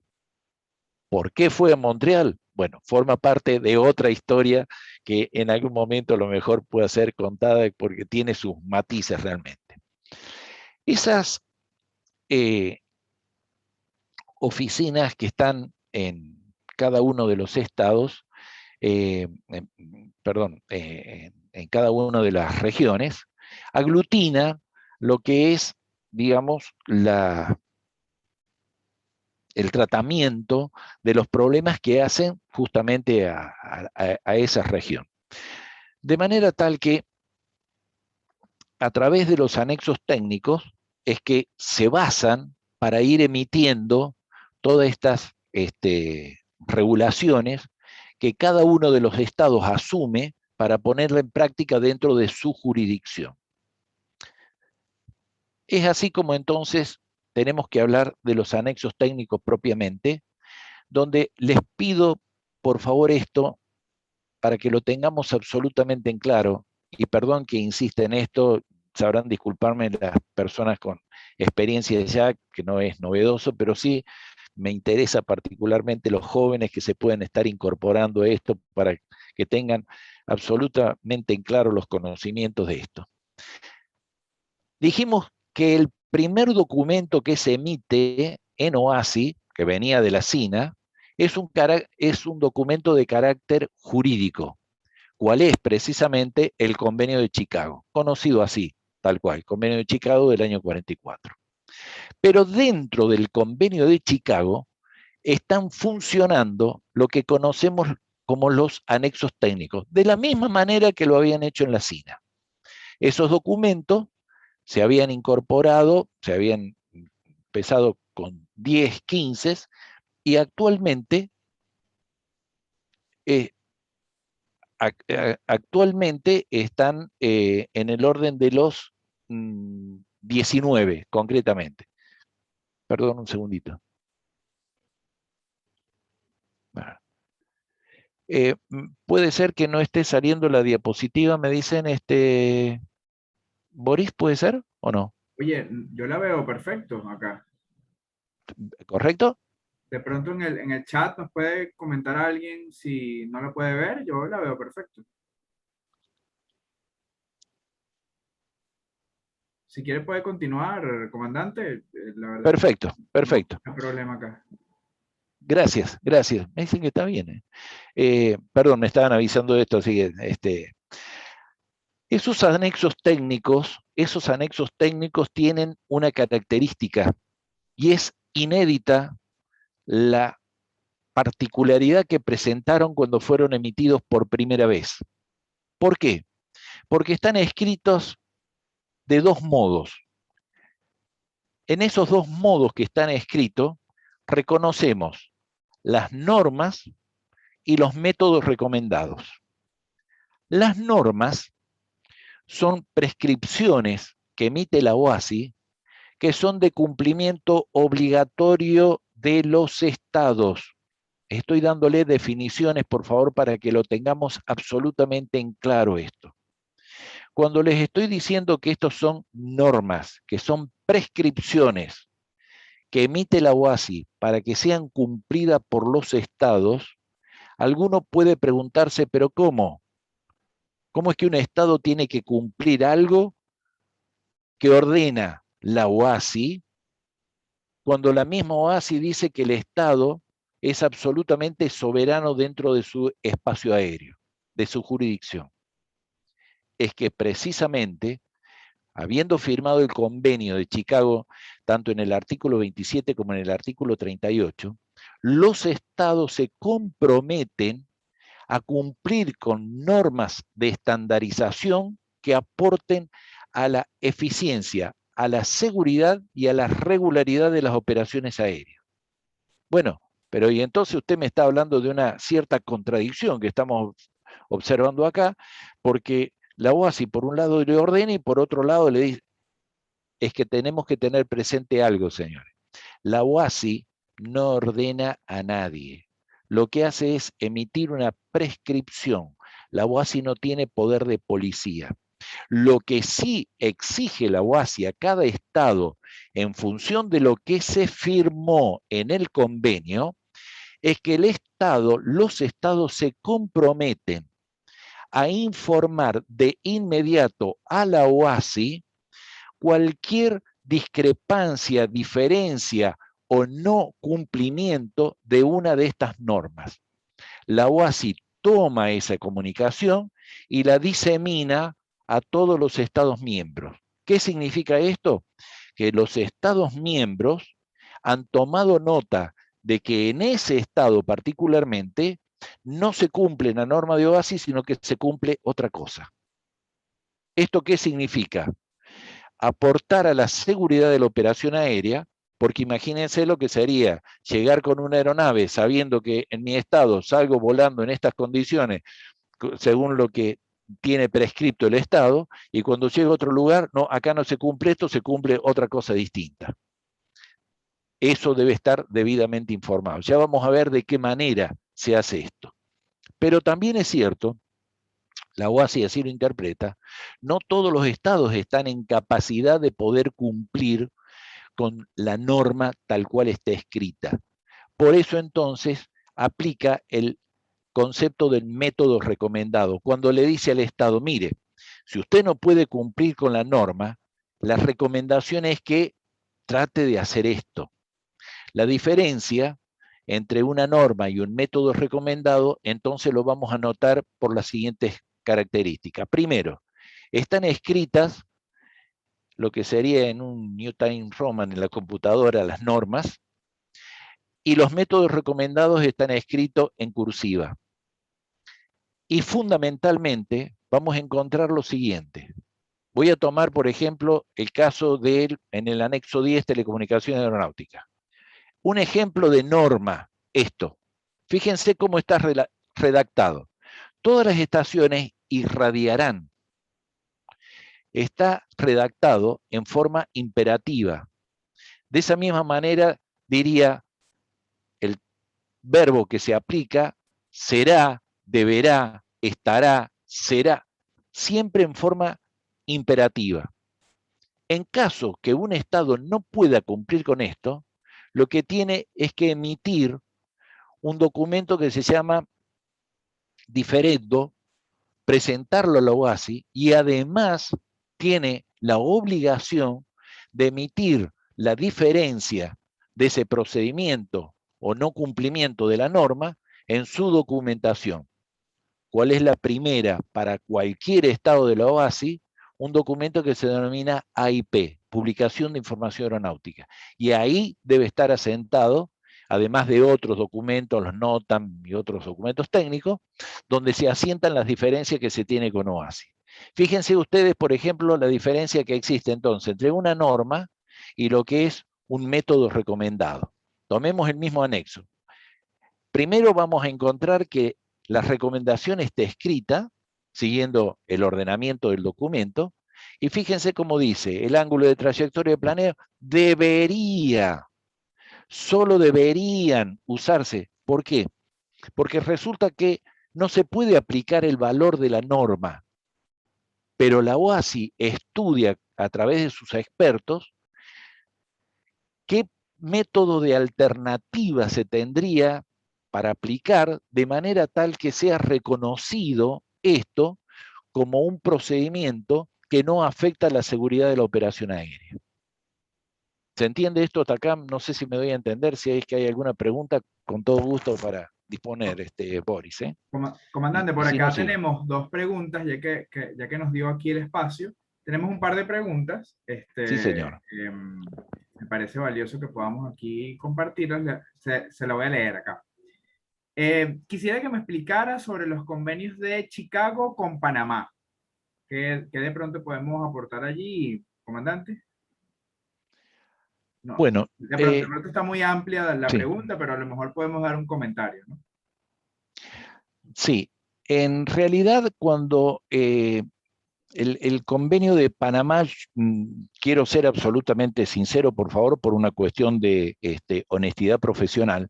Speaker 1: ¿Por qué fue a Montreal? Bueno, forma parte de otra historia que en algún momento a lo mejor pueda ser contada porque tiene sus matices realmente. Esas eh, oficinas que están en cada uno de los estados, en cada una de las regiones, aglutina lo que es, digamos, el tratamiento de los problemas que hacen justamente a esa región. De manera tal que a través de los anexos técnicos es que se basan para ir emitiendo todas estas regulaciones que cada uno de los estados asume para ponerla en práctica dentro de su jurisdicción. Es así como entonces tenemos que hablar de los anexos técnicos propiamente, donde les pido por favor esto para que lo tengamos absolutamente en claro, y perdón que insista en esto, sabrán disculparme las personas con experiencia ya, que no es novedoso, pero sí me interesa particularmente los jóvenes que se pueden estar incorporando a esto para que tengan absolutamente en claro los conocimientos de esto. Dijimos que el primer documento que se emite en OASI, que venía de la CINA, es un documento de carácter jurídico. ¿Cuál es precisamente el Convenio de Chicago? Conocido así, tal cual, Convenio de Chicago del año 44. Pero dentro del Convenio de Chicago están funcionando lo que conocemos como los anexos técnicos, de la misma manera que lo habían hecho en la CINA. Esos documentos se habían incorporado, se habían empezado con 10, 15, y eh, actualmente están en el orden de los 19, concretamente. Perdón, un segundito. Puede ser que no esté saliendo la diapositiva, me dicen, Boris, ¿puede ser o no?
Speaker 2: Oye, yo la veo perfecto acá.
Speaker 1: ¿Correcto?
Speaker 2: De pronto en el chat nos puede comentar a alguien si no la puede ver, yo la veo perfecto. Si quiere puede continuar, comandante. La verdad es que
Speaker 1: Perfecto,
Speaker 2: no
Speaker 1: perfecto.
Speaker 2: hay problema acá.
Speaker 1: Gracias, gracias. Me dicen que está bien. Perdón, me estaban avisando de esto, así que esos anexos técnicos tienen una característica y es inédita la particularidad que presentaron cuando fueron emitidos por primera vez. ¿Por qué? Porque están escritos de dos modos. En esos dos modos que están escritos, reconocemos las normas y los métodos recomendados. Las normas son prescripciones que emite la OASI que son de cumplimiento obligatorio de los estados. Estoy dándole definiciones, por favor, para que lo tengamos absolutamente en claro esto. Cuando les estoy diciendo que estos son normas, que son prescripciones que emite la OASI para que sean cumplidas por los estados, alguno puede preguntarse, pero ¿cómo? ¿Cómo es que un estado tiene que cumplir algo que ordena la OASI cuando la misma OASI dice que el estado es absolutamente soberano dentro de su espacio aéreo, de su jurisdicción? Es que precisamente, habiendo firmado el convenio de Chicago, tanto en el artículo 27 como en el artículo 38, los estados se comprometen a cumplir con normas de estandarización que aporten a la eficiencia, a la seguridad y a la regularidad de las operaciones aéreas. Bueno, pero y entonces usted me está hablando de una cierta contradicción que estamos observando acá, porque la OASI por un lado le ordena y por otro lado le dice, es que tenemos que tener presente algo, señores. La OASI no ordena a nadie. Lo que hace es emitir una prescripción. La OASI no tiene poder de policía. Lo que sí exige la OASI a cada estado en función de lo que se firmó en el convenio es que los estados se comprometen a informar de inmediato a la OASI cualquier discrepancia, diferencia o no cumplimiento de una de estas normas. La OASI toma esa comunicación y la disemina a todos los Estados miembros. ¿Qué significa esto? Que los Estados miembros han tomado nota de que en ese estado particularmente no se cumple la norma de OASI, sino que se cumple otra cosa. ¿Esto qué significa? Aportar a la seguridad de la operación aérea, porque imagínense lo que sería llegar con una aeronave sabiendo que en mi estado salgo volando en estas condiciones, según lo que tiene prescripto el Estado, y cuando llego a otro lugar, no, acá no se cumple esto, se cumple otra cosa distinta. Eso debe estar debidamente informado. Ya vamos a ver de qué manera se hace esto. Pero también es cierto, la OASI así lo interpreta, no todos los estados están en capacidad de poder cumplir con la norma tal cual está escrita. Por eso entonces aplica el concepto del método recomendado. Cuando le dice al Estado, mire, si usted no puede cumplir con la norma, la recomendación es que trate de hacer esto. La diferencia entre una norma y un método recomendado, entonces lo vamos a notar por las siguientes características. Primero, están escritas lo que sería en un New Time Roman en la computadora, las normas, y los métodos recomendados están escritos en cursiva. Y fundamentalmente vamos a encontrar lo siguiente. Voy a tomar, por ejemplo, el caso en el anexo 10, telecomunicaciones aeronáuticas. Un ejemplo de norma, esto. Fíjense cómo está redactado. Todas las estaciones irradiarán. Está redactado en forma imperativa. De esa misma manera diría el verbo que se aplica, será, deberá, estará, será, siempre en forma imperativa. En caso que un Estado no pueda cumplir con esto, lo que tiene es que emitir un documento que se llama diferendo, presentarlo a la OASI y además tiene la obligación de emitir la diferencia de ese procedimiento o no cumplimiento de la norma en su documentación. ¿Cuál es la primera? Para cualquier estado de la OASI, un documento que se denomina AIP, Publicación de Información Aeronáutica. Y ahí debe estar asentado, además de otros documentos, los NOTAM y otros documentos técnicos, donde se asientan las diferencias que se tiene con OASI. Fíjense ustedes, por ejemplo, la diferencia que existe entonces entre una norma y lo que es un método recomendado. Tomemos el mismo anexo. Primero vamos a encontrar que la recomendación está escrita, siguiendo el ordenamiento del documento, y fíjense cómo dice, el ángulo de trayectoria de planeo debería, solo deberían usarse. ¿Por qué? Porque resulta que no se puede aplicar el valor de la norma, pero la OASI estudia a través de sus expertos qué método de alternativa se tendría para aplicar de manera tal que sea reconocido esto como un procedimiento que no afecta la seguridad de la operación aérea. ¿Se entiende esto hasta acá? No sé si me doy a entender, si es que hay alguna pregunta, con todo gusto para disponer, Boris.
Speaker 2: Comandante,
Speaker 1: Y
Speaker 2: por
Speaker 1: si no,
Speaker 2: acá
Speaker 1: sigo.
Speaker 2: tenemos dos preguntas, ya que nos dio aquí el espacio. Tenemos un par de preguntas.
Speaker 1: Sí, señor.
Speaker 2: Me parece valioso que podamos aquí compartirlas. Se la voy a leer acá. Quisiera que me explicara sobre los convenios de Chicago con Panamá. ¿Qué de pronto podemos aportar allí, comandante? No,
Speaker 1: Bueno,
Speaker 2: de pronto está muy amplia la
Speaker 1: sí,
Speaker 2: pregunta, pero a lo mejor podemos dar un comentario, ¿no?
Speaker 1: sí. En realidad, cuando el convenio de Panamá, quiero ser absolutamente sincero, por favor, por una cuestión de honestidad profesional,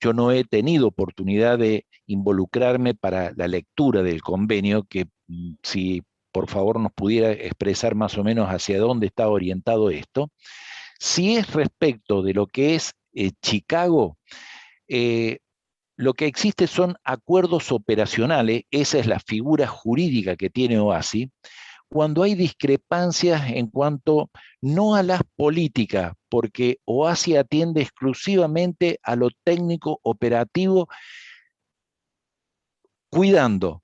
Speaker 1: yo no he tenido oportunidad de involucrarme para la lectura del convenio, que si por favor nos pudiera expresar más o menos hacia dónde está orientado esto. Si es respecto de lo que es Chicago, eh, lo que existe son acuerdos operacionales, esa es la figura jurídica que tiene OASI, cuando hay discrepancias en cuanto no a las políticas, porque OASI atiende exclusivamente a lo técnico operativo, cuidando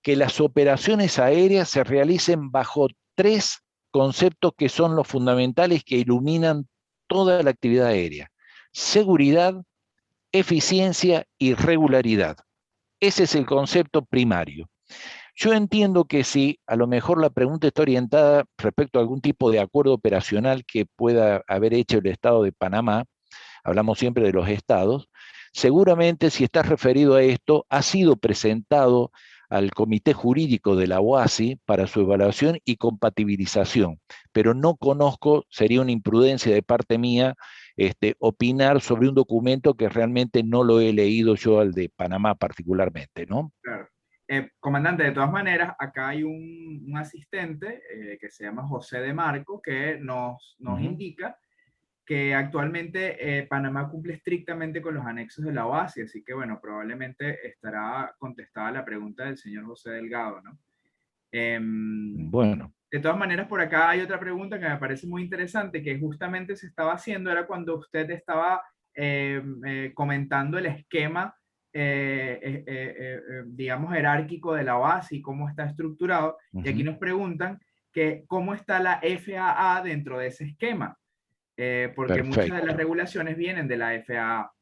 Speaker 1: que las operaciones aéreas se realicen bajo tres conceptos que son los fundamentales que iluminan toda la actividad aérea: seguridad, eficiencia y regularidad. Ese es el concepto primario. Yo entiendo que si a lo mejor la pregunta está orientada respecto a algún tipo de acuerdo operacional que pueda haber hecho el Estado de Panamá, hablamos siempre de los estados, seguramente si está referido a esto, ha sido presentado al Comité Jurídico de la OASI para su evaluación y compatibilización, pero no conozco, sería una imprudencia de parte mía, opinar sobre un documento que realmente no lo he leído yo, al de Panamá particularmente, ¿no?
Speaker 2: Claro. Comandante, de todas maneras, acá hay un asistente que se llama José de Marco que nos indica que actualmente Panamá cumple estrictamente con los anexos de la OASI, así que bueno, probablemente estará contestada la pregunta del señor José Delgado, ¿no?
Speaker 1: Bueno,
Speaker 2: De todas maneras, por acá hay otra pregunta que me parece muy interesante, que justamente se estaba haciendo, era cuando usted estaba comentando el esquema, digamos, jerárquico de la OASI, cómo está estructurado. Y aquí nos preguntan que cómo está la FAA dentro de ese esquema, porque muchas de las
Speaker 1: Perfecto.
Speaker 2: regulaciones vienen de la FAA.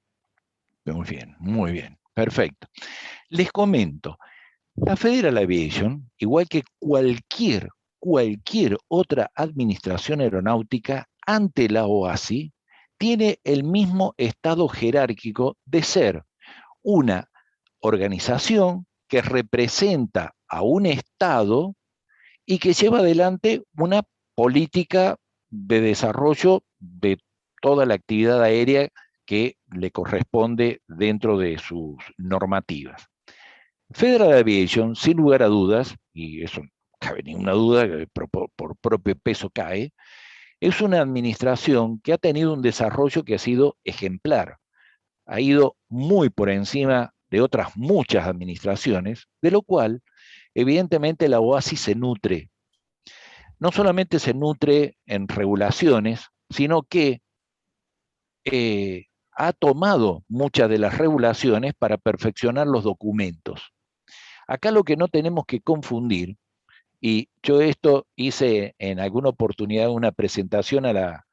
Speaker 1: Muy bien, perfecto. Les comento, la Federal Aviation, igual que cualquier otra administración aeronáutica ante la OASI, tiene el mismo estado jerárquico de ser una organización que representa a un Estado y que lleva adelante una política de desarrollo de toda la actividad aérea que le corresponde dentro de sus normativas. Federal Aviation, sin lugar a dudas, y eso no cabe ninguna duda, que por propio peso cae, es una administración que ha tenido un desarrollo que ha sido ejemplar. Ha ido muy por encima de otras muchas administraciones, de lo cual, evidentemente, la OASI se nutre. No solamente se nutre en regulaciones, sino que ha tomado muchas de las regulaciones para perfeccionar los documentos. Acá lo que no tenemos que confundir, y yo esto hice en alguna oportunidad una presentación a la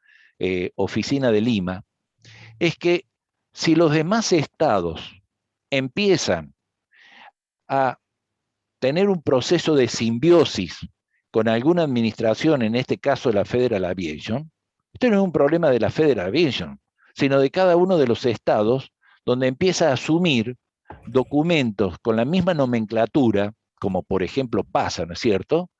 Speaker 1: oficina de Lima, es que si los demás estados empiezan a tener un proceso de simbiosis con alguna administración, en este caso la Federal Aviation, esto no es un problema de la Federal Aviation, sino de cada uno de los estados donde empieza a asumir documentos con la misma nomenclatura, como por ejemplo pasa, ¿no es cierto?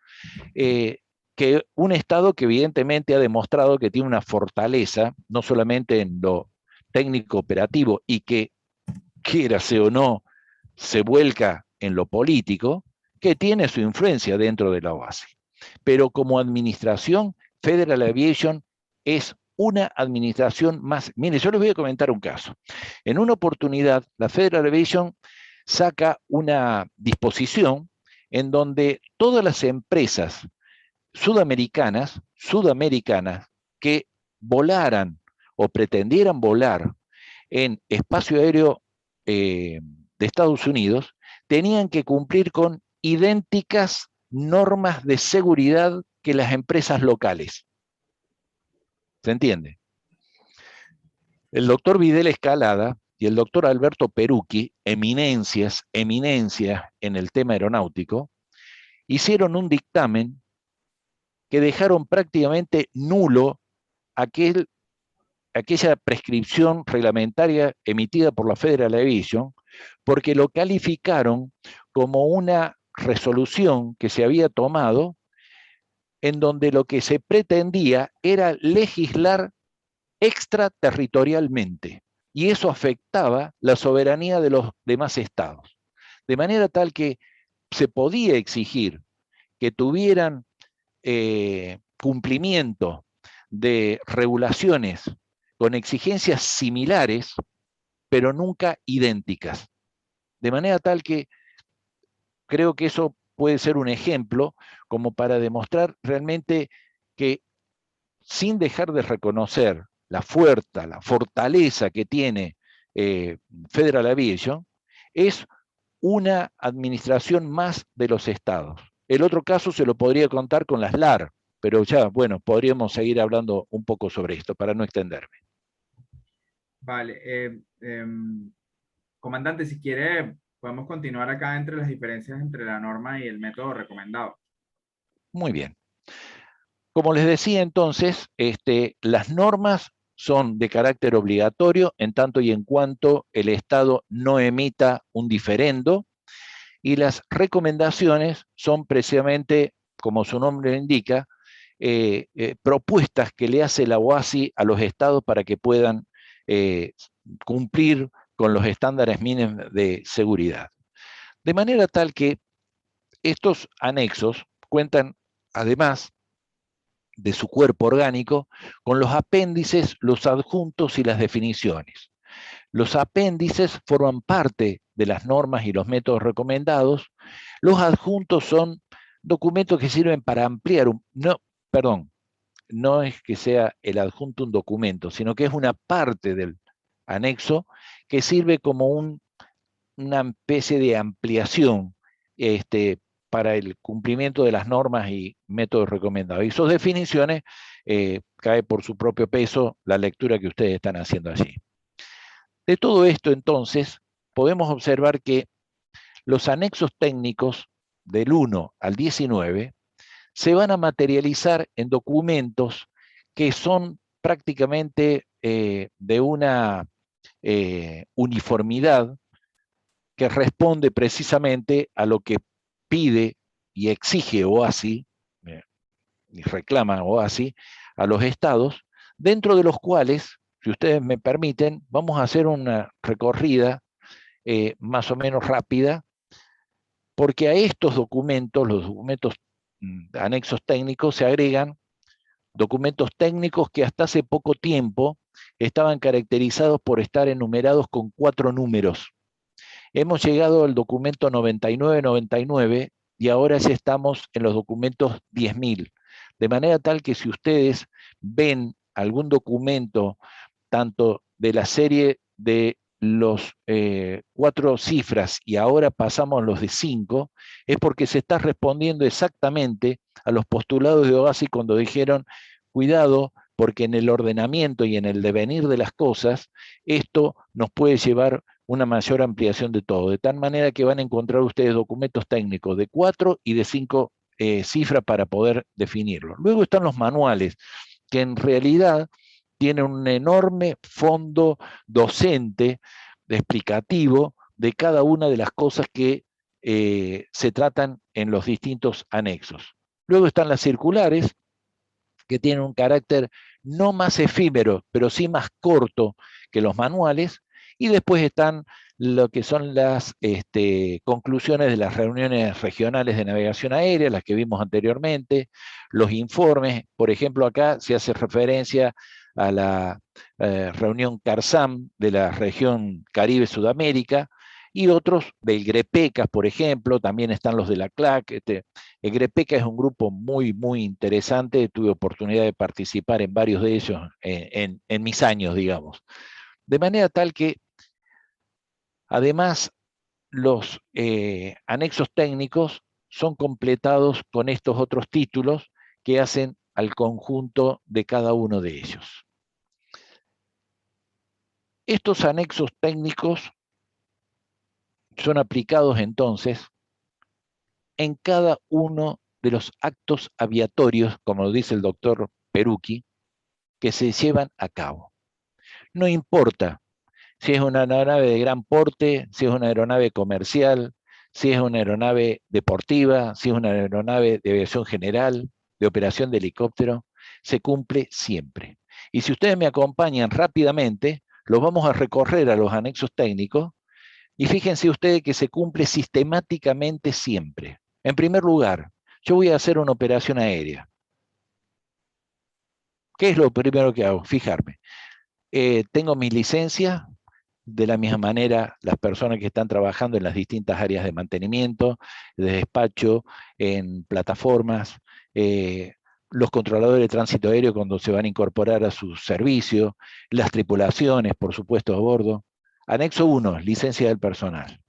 Speaker 1: Que un Estado que evidentemente ha demostrado que tiene una fortaleza, no solamente en lo técnico operativo y que, quiérase o no, se vuelca en lo político, que tiene su influencia dentro de la OASI. Pero como administración, Federal Aviation es una administración más. Mire, yo les voy a comentar un caso. En una oportunidad, la Federal Aviation saca una disposición en donde todas las empresas sudamericanas que volaran o pretendieran volar en espacio aéreo de Estados Unidos, tenían que cumplir con idénticas normas de seguridad que las empresas locales. ¿Se entiende? El doctor Vidal Escalada y el doctor Alberto Perucchi, eminencias en el tema aeronáutico, hicieron un dictamen que dejaron prácticamente nulo aquella prescripción reglamentaria emitida por la Federal Aviation, porque lo calificaron como una resolución que se había tomado en donde lo que se pretendía era legislar extraterritorialmente, y eso afectaba la soberanía de los demás estados. De manera tal que se podía exigir que tuvieran cumplimiento de regulaciones con exigencias similares, pero nunca idénticas. De manera tal que creo que eso puede ser un ejemplo como para demostrar realmente que sin dejar de reconocer la fuerza, la fortaleza que tiene Federal Aviation, es una administración más de los estados. El otro caso se lo podría contar con las LAR, pero ya, bueno, podríamos seguir hablando un poco sobre esto para no extenderme.
Speaker 2: Vale. Comandante, si quiere, podemos continuar acá entre las diferencias entre la norma y el método recomendado.
Speaker 1: Muy bien. Como les decía entonces, las normas son de carácter obligatorio en tanto y en cuanto el Estado no emita un diferendo, y las recomendaciones son precisamente, como su nombre indica, propuestas que le hace la OASI a los estados para que puedan cumplir con los estándares mínimos de seguridad. De manera tal que estos anexos cuentan, además de su cuerpo orgánico, con los apéndices, los adjuntos y las definiciones. Los apéndices forman parte de las normas y los métodos recomendados. Los adjuntos son documentos que sirven para ampliar no es que sea el adjunto un documento, sino que es una parte anexo, que sirve como una especie de ampliación para el cumplimiento de las normas y métodos recomendados. Y sus definiciones cae por su propio peso la lectura que ustedes están haciendo allí. De todo esto, entonces, podemos observar que los anexos técnicos del 1 al 19 se van a materializar en documentos que son prácticamente de una uniformidad que responde precisamente a lo que pide y exige OASI, y reclama OASI, a los estados, dentro de los cuales, si ustedes me permiten, vamos a hacer una recorrida más o menos rápida, porque a estos documentos, los documentos anexos técnicos, se agregan documentos técnicos que hasta hace poco tiempo estaban caracterizados por estar enumerados con 4 números. Hemos llegado al documento 9999 y ahora ya estamos en los documentos 10.000. De manera tal que si ustedes ven algún documento, tanto de la serie de los 4 cifras y ahora pasamos a los de 5, es porque se está respondiendo exactamente a los postulados de OASI cuando dijeron, cuidado, porque en el ordenamiento y en el devenir de las cosas, esto nos puede llevar una mayor ampliación de todo, de tal manera que van a encontrar ustedes documentos técnicos de 4 y de 5 cifras para poder definirlo. Luego están los manuales, que en realidad tienen un enorme fondo docente, explicativo, de cada una de las cosas que se tratan en los distintos anexos. Luego están las circulares, que tienen un carácter no más efímero, pero sí más corto que los manuales, y después están lo que son las conclusiones de las reuniones regionales de navegación aérea, las que vimos anteriormente, los informes, por ejemplo, acá se hace referencia a la reunión CARSAM de la región Caribe-Sudamérica, y otros del GREPECAS, por ejemplo, también están los de la CLAC. El GREPECA es un grupo muy, muy interesante, tuve oportunidad de participar en varios de ellos en mis años, digamos. De manera tal que, además, los anexos técnicos son completados con estos otros títulos que hacen al conjunto de cada uno de ellos. Estos anexos técnicos son aplicados entonces en cada uno de los actos aviatorios, como lo dice el doctor Perucchi, que se llevan a cabo. No importa si es una aeronave de gran porte, si es una aeronave comercial, si es una aeronave deportiva, si es una aeronave de aviación general, de operación de helicóptero, se cumple siempre. Y si ustedes me acompañan rápidamente, los vamos a recorrer a los anexos técnicos, y fíjense ustedes que se cumple sistemáticamente siempre. En primer lugar, yo voy a hacer una operación aérea. ¿Qué es lo primero que hago? Fijarme. Tengo mi licencia, de la misma manera las personas que están trabajando en las distintas áreas de mantenimiento, de despacho, en plataformas, los controladores de tránsito aéreo cuando se van a incorporar a su servicio, las tripulaciones, por supuesto, a bordo. Anexo 1, licencia del personal.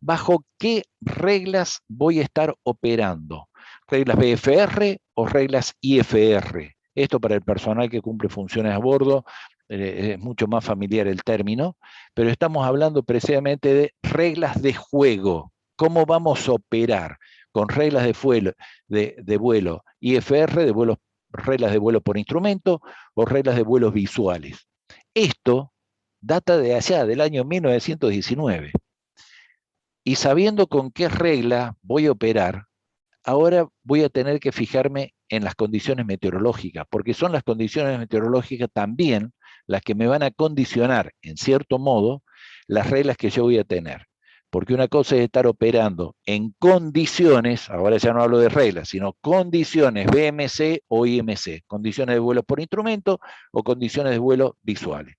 Speaker 1: ¿Bajo qué reglas voy a estar operando? ¿Reglas BFR o reglas IFR? Esto para el personal que cumple funciones a bordo es mucho más familiar el término, pero estamos hablando precisamente de reglas de juego. ¿Cómo vamos a operar? Con reglas de vuelo IFR, reglas de vuelo por instrumento o reglas de vuelos visuales. Esto data de allá, del año 1919. Y sabiendo con qué regla voy a operar, ahora voy a tener que fijarme en las condiciones meteorológicas, porque son las condiciones meteorológicas también las que me van a condicionar, en cierto modo, las reglas que yo voy a tener. Porque una cosa es estar operando en condiciones, ahora ya no hablo de reglas, sino condiciones BMC o IMC, condiciones de vuelo por instrumento o condiciones de vuelo visuales.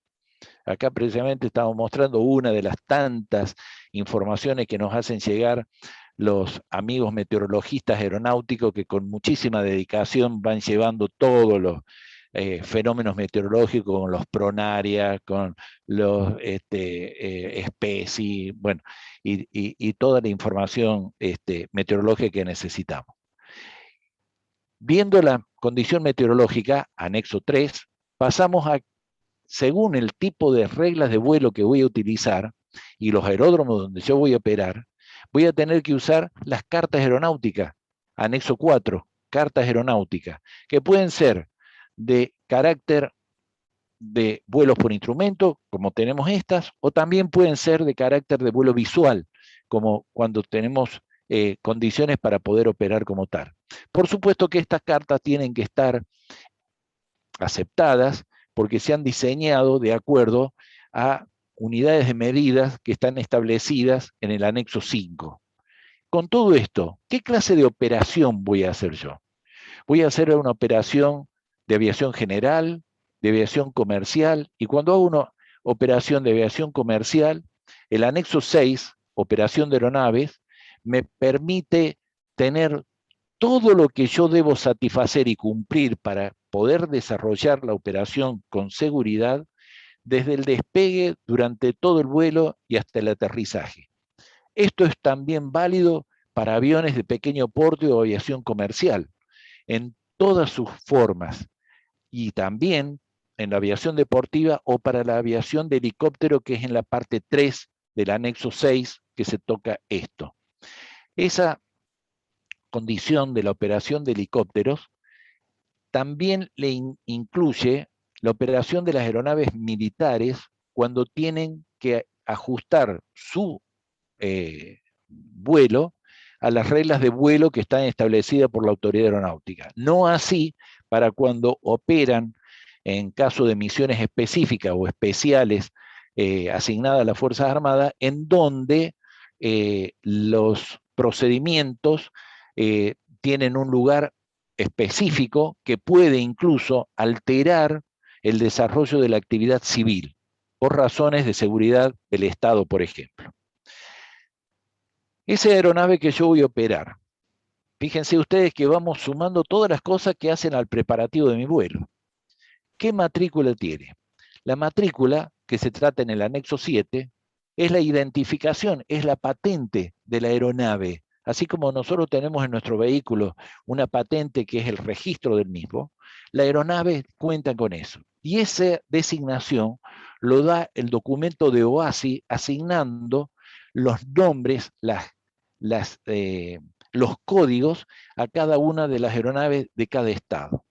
Speaker 1: Acá precisamente estamos mostrando una de las tantas informaciones que nos hacen llegar los amigos meteorologistas aeronáuticos que con muchísima dedicación van llevando todos fenómenos meteorológicos, con los Pronaria, con los SPECI, bueno, y toda la información meteorológica que necesitamos. Viendo la condición meteorológica, anexo 3, pasamos a, según el tipo de reglas de vuelo que voy a utilizar y los aeródromos donde yo voy a operar, voy a tener que usar las cartas aeronáuticas, anexo 4, cartas aeronáuticas, que pueden ser de carácter de vuelos por instrumento, como tenemos estas, o también pueden ser de carácter de vuelo visual, como cuando tenemos condiciones para poder operar como tal. Por supuesto que estas cartas tienen que estar aceptadas porque se han diseñado de acuerdo a unidades de medidas que están establecidas en el anexo 5. Con todo esto, ¿qué clase de operación voy a hacer yo? Voy a hacer una operación de aviación general, de aviación comercial, y cuando hago una operación de aviación comercial, el anexo 6, operación de aeronaves, me permite tener todo lo que yo debo satisfacer y cumplir para poder desarrollar la operación con seguridad desde el despegue, durante todo el vuelo y hasta el aterrizaje. Esto es también válido para aviones de pequeño porte o aviación comercial, en todas sus formas, y también en la aviación deportiva o para la aviación de helicóptero, que es en la parte 3 del anexo 6 que se toca esto. Esa condición de la operación de helicópteros también le incluye la operación de las aeronaves militares cuando tienen que ajustar su vuelo a las reglas de vuelo que están establecidas por la autoridad aeronáutica. No así para cuando operan en caso de misiones específicas o especiales asignadas a las Fuerzas Armadas, en donde los procedimientos tienen un lugar específico que puede incluso alterar el desarrollo de la actividad civil, por razones de seguridad del Estado, por ejemplo. Esa aeronave que yo voy a operar, fíjense ustedes que vamos sumando todas las cosas que hacen al preparativo de mi vuelo. ¿Qué matrícula tiene? La matrícula, que se trata en el anexo 7, es la identificación, es la patente de la aeronave. Así como nosotros tenemos en nuestro vehículo una patente que es el registro del mismo, la aeronave cuenta con eso. Y esa designación lo da el documento de OASI asignando los nombres, los códigos a cada una de las aeronaves de cada estado.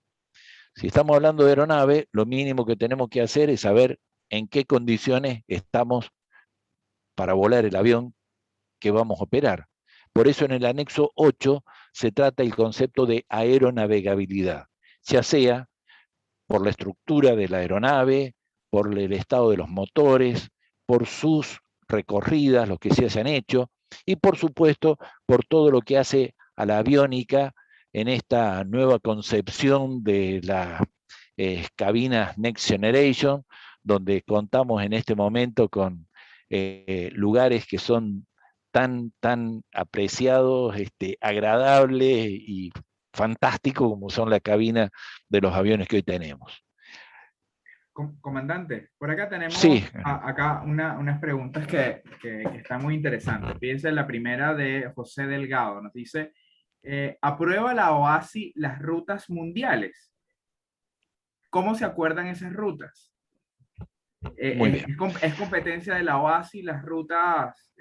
Speaker 1: Si estamos hablando de aeronave, lo mínimo que tenemos que hacer es saber en qué condiciones estamos para volar el avión que vamos a operar. Por eso en el anexo 8 se trata el concepto de aeronavegabilidad, ya sea por la estructura de la aeronave, por el estado de los motores, por sus recorridas, los que se hayan hecho, y por supuesto por todo lo que hace a la aviónica en esta nueva concepción de las cabinas Next Generation, donde contamos en este momento con lugares que son tan apreciados, agradables y fantásticos como son la cabina de los aviones que hoy tenemos.
Speaker 2: Comandante, por acá tenemos
Speaker 1: Sí.
Speaker 2: acá unas preguntas que están muy interesantes. Fíjense, la primera de José Delgado nos dice, ¿aprueba la OASI las rutas mundiales? ¿Cómo se acuerdan esas rutas?
Speaker 1: Muy bien.
Speaker 2: ¿Es competencia de la OASI las rutas,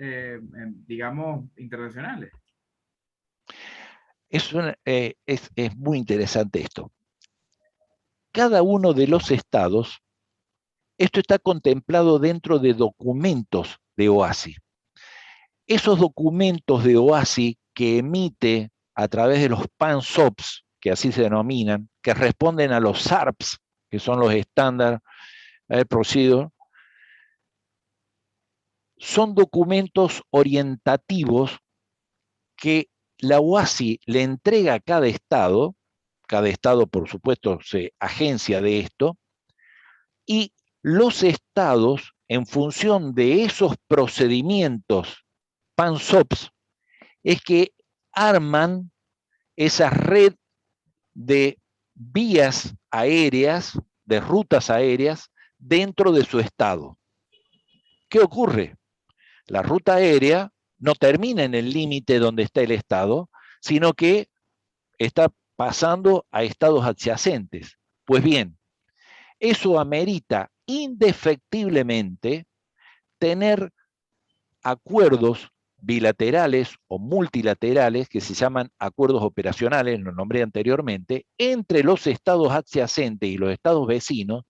Speaker 2: digamos, internacionales?
Speaker 1: Es muy interesante esto. Cada uno de los estados, esto está contemplado dentro de documentos de OASI. Esos documentos de OASI que emite a través de los PANSOPs, que así se denominan, que responden a los SARPs, que son los Standard Procedure, son documentos orientativos que la OASI le entrega a cada estado por supuesto se agencia de esto, y los estados, en función de esos procedimientos PANSOPs, es que arman esa red de vías aéreas, de rutas aéreas, dentro de su estado. ¿Qué ocurre? La ruta aérea no termina en el límite donde está el estado, sino que está pasando a estados adyacentes. Pues bien, eso amerita indefectiblemente tener acuerdos bilaterales o multilaterales, que se llaman acuerdos operacionales, lo nombré anteriormente, entre los estados adyacentes y los estados vecinos,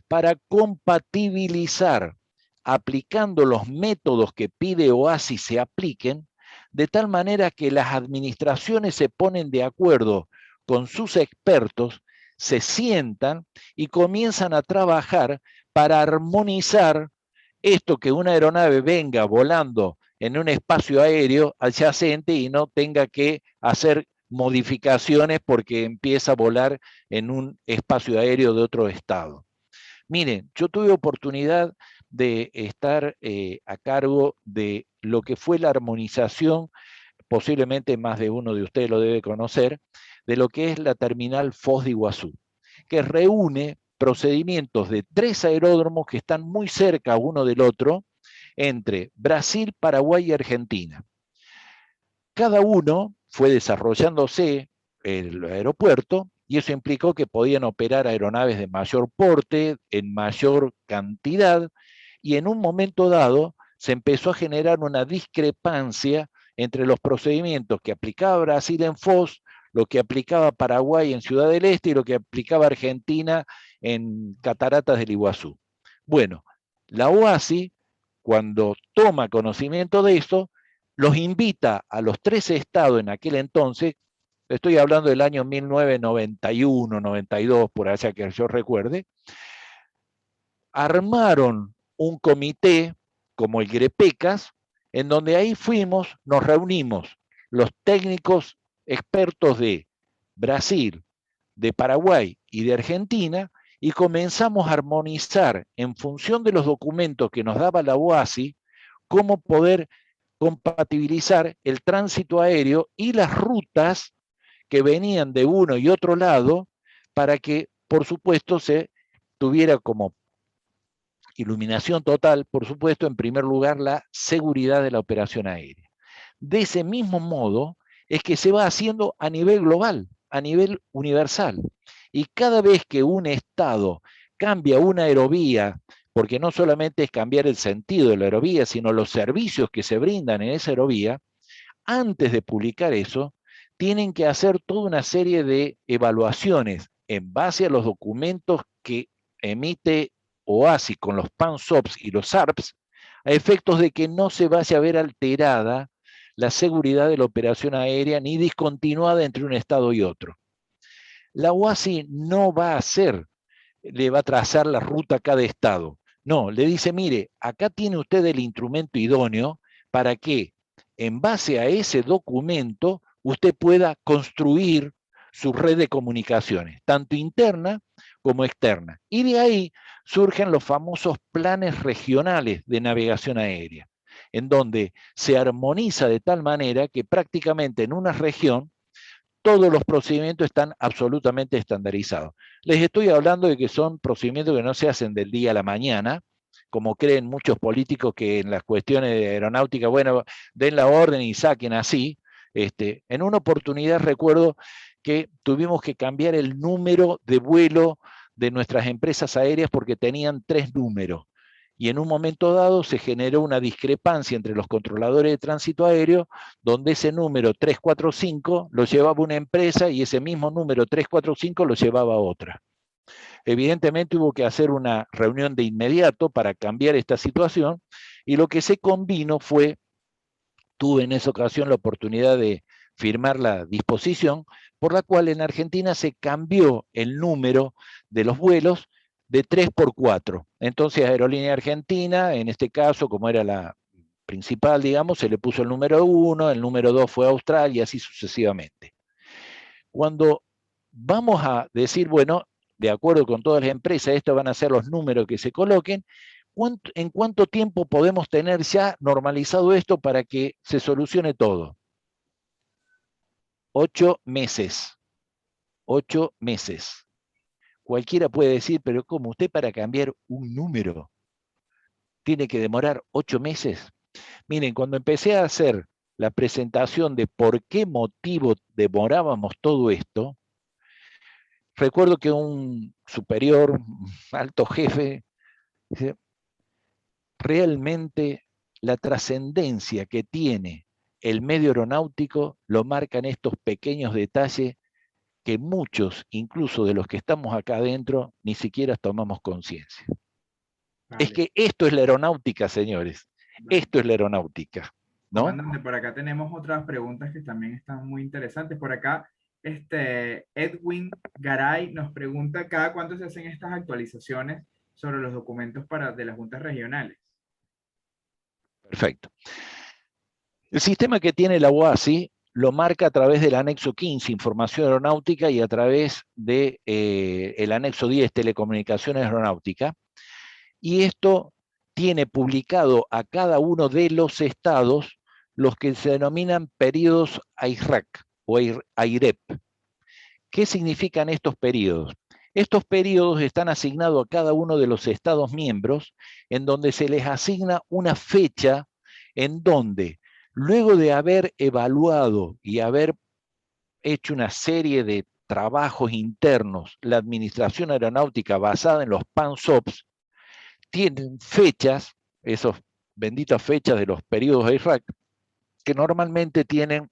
Speaker 1: para compatibilizar, aplicando los métodos que pide OASI se apliquen, de tal manera que las administraciones se ponen de acuerdo con sus expertos, se sientan y comienzan a trabajar para armonizar esto, que una aeronave venga volando en un espacio aéreo adyacente y no tenga que hacer modificaciones porque empieza a volar en un espacio aéreo de otro estado. Miren, yo tuve oportunidad de estar a cargo de lo que fue la armonización, posiblemente más de uno de ustedes lo debe conocer, de lo que es la terminal Foz de Iguazú, que reúne procedimientos de 3 aeródromos que están muy cerca uno del otro, entre Brasil, Paraguay y Argentina. Cada uno fue desarrollándose el aeropuerto y eso implicó que podían operar aeronaves de mayor porte, en mayor cantidad, y en un momento dado se empezó a generar una discrepancia entre los procedimientos que aplicaba Brasil en Foz, lo que aplicaba Paraguay en Ciudad del Este y lo que aplicaba Argentina en Cataratas del Iguazú. Bueno, la OASI, cuando toma conocimiento de eso, los invita a los 3 estados en aquel entonces, estoy hablando del año 1991, 92, por allá que yo recuerde, armaron un comité como el GREPECAS, en donde ahí fuimos, nos reunimos los técnicos expertos de Brasil, de Paraguay y de Argentina, y comenzamos a armonizar en función de los documentos que nos daba la OASI, cómo poder compatibilizar el tránsito aéreo y las rutas que venían de uno y otro lado para que, por supuesto, se tuviera como iluminación total, por supuesto, en primer lugar, la seguridad de la operación aérea. De ese mismo modo es que se va haciendo a nivel global, a nivel universal. Y cada vez que un Estado cambia una aerovía, porque no solamente es cambiar el sentido de la aerovía, sino los servicios que se brindan en esa aerovía, antes de publicar eso, tienen que hacer toda una serie de evaluaciones en base a los documentos que emite OASI con los PANSOPs y los ARPS, a efectos de que no se vaya a ver alterada la seguridad de la operación aérea ni discontinuada entre un estado y otro. La OASI no va a hacer, le va a trazar la ruta a cada estado. No, le dice, mire, acá tiene usted el instrumento idóneo para que, en base a ese documento, usted pueda construir su red de comunicaciones, tanto interna como externa. Y de ahí surgen los famosos planes regionales de navegación aérea, en donde se armoniza de tal manera que prácticamente en una región todos los procedimientos están absolutamente estandarizados. Les estoy hablando de que son procedimientos que no se hacen del día a la mañana, como creen muchos políticos que en las cuestiones de aeronáutica, bueno, den la orden y saquen así. En una oportunidad recuerdo que tuvimos que cambiar el número de vuelo de nuestras empresas aéreas porque tenían 3 números. Y en un momento dado se generó una discrepancia entre los controladores de tránsito aéreo, donde ese número 345 lo llevaba una empresa y ese mismo número 345 lo llevaba otra. Evidentemente hubo que hacer una reunión de inmediato para cambiar esta situación y lo que se convino fue, tuve en esa ocasión la oportunidad de firmar la disposición por la cual en Argentina se cambió el número de los vuelos de 3 por 4. Entonces Aerolínea Argentina, en este caso, como era la principal, digamos, se le puso el número 1, el número 2 fue Austral y así sucesivamente. Cuando vamos a decir, bueno, de acuerdo con todas las empresas, estos van a ser los números que se coloquen, ¿en cuánto tiempo podemos tener ya normalizado esto para que se solucione todo? 8 meses. 8 meses. Cualquiera puede decir, pero ¿cómo? Usted para cambiar un número tiene que demorar 8 meses. Miren, cuando empecé a hacer la presentación de por qué motivo demorábamos todo esto, recuerdo que un superior, alto jefe, dice, realmente la trascendencia que tiene el medio aeronáutico lo marcan estos pequeños detalles que muchos, incluso de los que estamos acá adentro, ni siquiera tomamos conciencia. Es
Speaker 2: Vale,
Speaker 1: que esto es la aeronáutica, señores.
Speaker 2: vale.
Speaker 1: Esto es la aeronáutica, ¿no?
Speaker 2: Comandante, por acá tenemos otras preguntas que también están muy interesantes. Por acá, Edwin Garay nos pregunta cada cuánto se hacen estas actualizaciones sobre los documentos de las juntas regionales.
Speaker 1: Perfecto. El sistema que tiene la UASI lo marca a través del anexo 15, información aeronáutica, y a través del anexo 10, telecomunicaciones aeronáutica. Y esto tiene publicado a cada uno de los estados los que se denominan periodos AIRAC o AIREP. ¿Qué significan estos periodos? Estos periodos están asignados a cada uno de los estados miembros, en donde se les asigna una fecha en donde, luego de haber evaluado y haber hecho una serie de trabajos internos, la administración aeronáutica basada en los PANSOPs, tienen fechas, esas benditas fechas de los periodos de IRAC, que normalmente tienen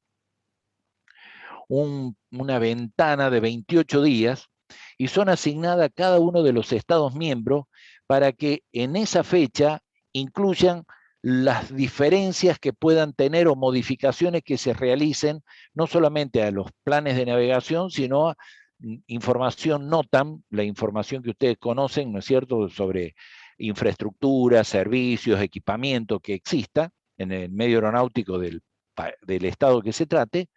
Speaker 1: una ventana de 28 días y son asignadas a cada uno de los estados miembros para que en esa fecha incluyan las diferencias que puedan tener o modificaciones que se realicen no solamente a los planes de navegación, sino a información NOTAM, la información que ustedes conocen, ¿no es cierto?, sobre infraestructura, servicios, equipamiento que exista en el medio aeronáutico del estado que se trate,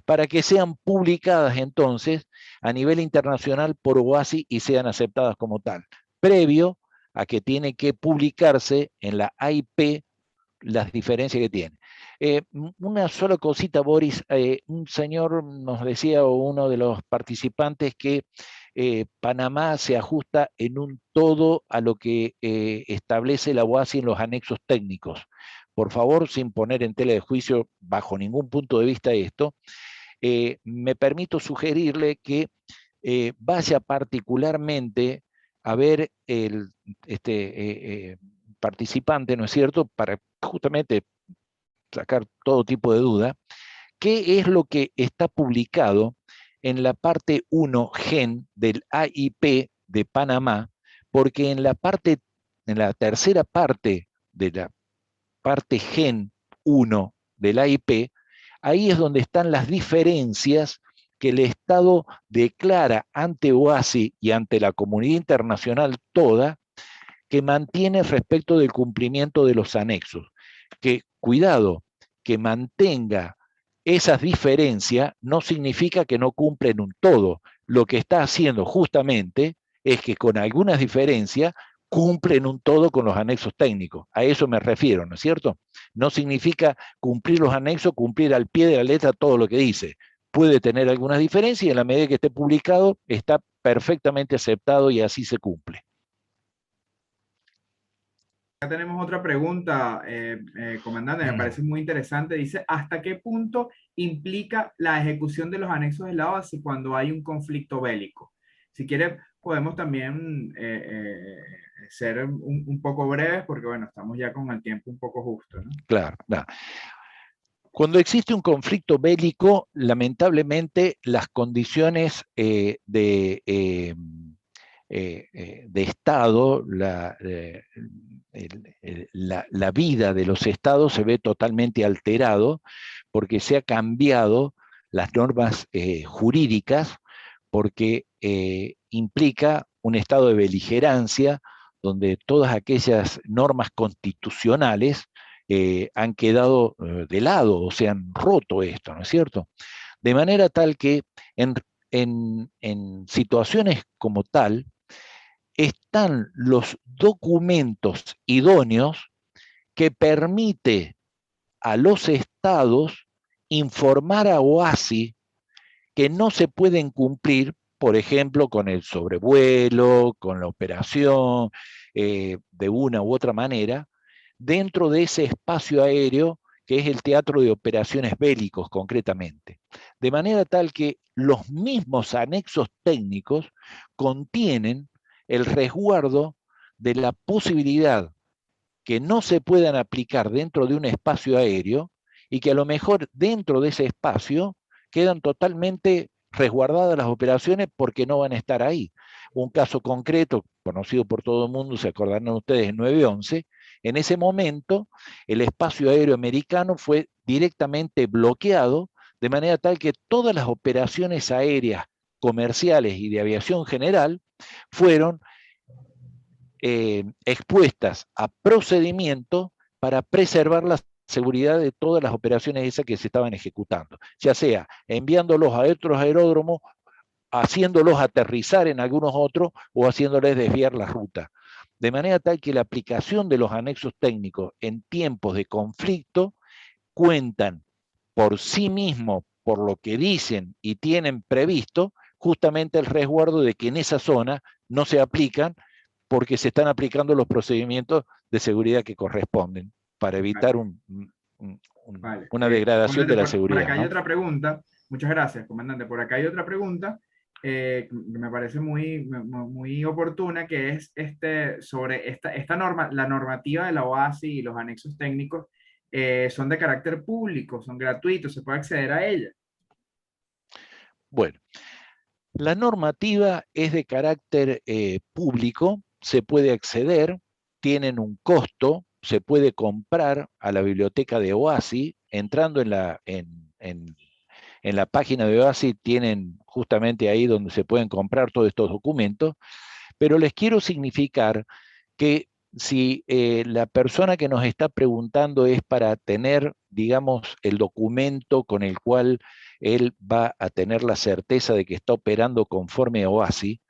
Speaker 1: para que sean publicadas entonces a nivel internacional por OASI y sean aceptadas como tal, previo a que tiene que publicarse en la AIP las diferencias que tiene. Una sola cosita, Boris, un señor nos decía, o uno de los participantes, que Panamá se ajusta en un todo a lo que establece la OASI en los anexos técnicos. Por favor, sin poner en tela de juicio bajo ningún punto de vista esto, me permito sugerirle que vaya particularmente a ver el participante, ¿no es cierto?, para justamente sacar todo tipo de duda, qué es lo que está publicado en la parte 1 GEN del AIP de Panamá, porque en la tercera parte de la parte GEN 1 del AIP, ahí es donde están las diferencias que el Estado declara ante OASI y ante la comunidad internacional toda, que mantiene respecto del cumplimiento de los anexos. Que, cuidado, que mantenga esas diferencias no significa que no cumplen un todo. Lo que está haciendo justamente es que con algunas diferencias cumplen un todo con los anexos técnicos. A eso me refiero, ¿no es cierto? No significa cumplir los anexos, cumplir al pie de la letra todo lo que dice. Puede tener algunas diferencias y en la medida que esté publicado está perfectamente aceptado y así se cumple.
Speaker 2: Acá tenemos otra pregunta, comandante, me parece muy interesante. Dice, ¿hasta qué punto implica la ejecución de los anexos de la OASI cuando hay un conflicto bélico? Si quiere, podemos también ser un poco breves porque, bueno, estamos ya con el tiempo un poco justo, ¿no?
Speaker 1: Claro, no. Cuando existe un conflicto bélico, lamentablemente las condiciones de Estado, la vida de los estados se ve totalmente alterado porque se ha cambiado las normas jurídicas, porque implica un estado de beligerancia donde todas aquellas normas constitucionales han quedado de lado o se han roto esto, ¿no es cierto? De manera tal que en situaciones como tal, están los documentos idóneos que permite a los estados informar a OASI que no se pueden cumplir por ejemplo, con el sobrevuelo, con la operación, de una u otra manera, dentro de ese espacio aéreo que es el teatro de operaciones bélicos concretamente. De manera tal que los mismos anexos técnicos contienen el resguardo de la posibilidad que no se puedan aplicar dentro de un espacio aéreo y que a lo mejor dentro de ese espacio quedan totalmente resguardadas las operaciones porque no van a estar ahí. Un caso concreto, conocido por todo el mundo, se acordarán ustedes, en 9/11, en ese momento el espacio aéreo americano fue directamente bloqueado, de manera tal que todas las operaciones aéreas comerciales y de aviación general fueron expuestas a procedimientos para preservar la seguridad de todas las operaciones esas que se estaban ejecutando, ya sea enviándolos a otros aeródromos, haciéndolos aterrizar en algunos otros o haciéndoles desviar la ruta. De manera tal que la aplicación de los anexos técnicos en tiempos de conflicto cuentan por sí mismos, por lo que dicen y tienen previsto, justamente el resguardo de que en esa zona no se aplican porque se están aplicando los procedimientos de seguridad que corresponden para evitar
Speaker 2: Vale.
Speaker 1: una degradación
Speaker 2: Comandante,
Speaker 1: de la
Speaker 2: por
Speaker 1: seguridad,
Speaker 2: acá hay
Speaker 1: ¿no?
Speaker 2: otra pregunta. Muchas gracias, comandante. Por acá hay otra pregunta que me parece muy oportuna, que es sobre esta norma, la normativa de la OASI y los anexos técnicos son de carácter público, son gratuitos, se puede acceder a ella.
Speaker 1: Bueno, la normativa es de carácter público, se puede acceder, tienen un costo, se puede comprar a la biblioteca de OASI, entrando en la página de OASI tienen justamente ahí donde se pueden comprar todos estos documentos, pero les quiero significar que si la persona que nos está preguntando es para tener, digamos, el documento con el cual él va a tener la certeza de que está operando conforme a OASI,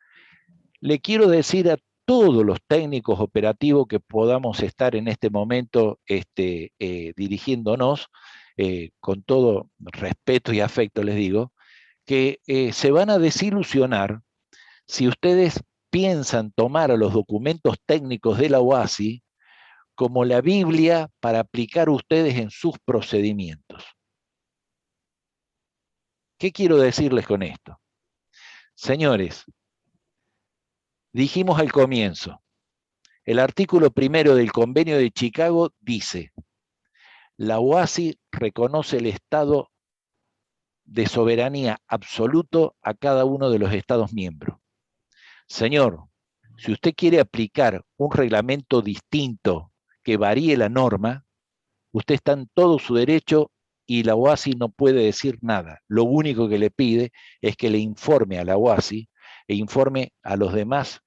Speaker 1: le quiero decir a todos los técnicos operativos que podamos estar en este momento dirigiéndonos, con todo respeto y afecto les digo, que se van a desilusionar si ustedes piensan tomar a los documentos técnicos de la OASI como la Biblia para aplicar ustedes en sus procedimientos. ¿Qué quiero decirles con esto? Señores, dijimos al comienzo, el artículo 1 del Convenio de Chicago dice, la OASI reconoce el estado de soberanía absoluto a cada uno de los Estados miembros. Señor, si usted quiere aplicar un reglamento distinto que varíe la norma, usted está en todo su derecho y la OASI no puede decir nada. Lo único que le pide es que le informe a la OASI e informe a los demás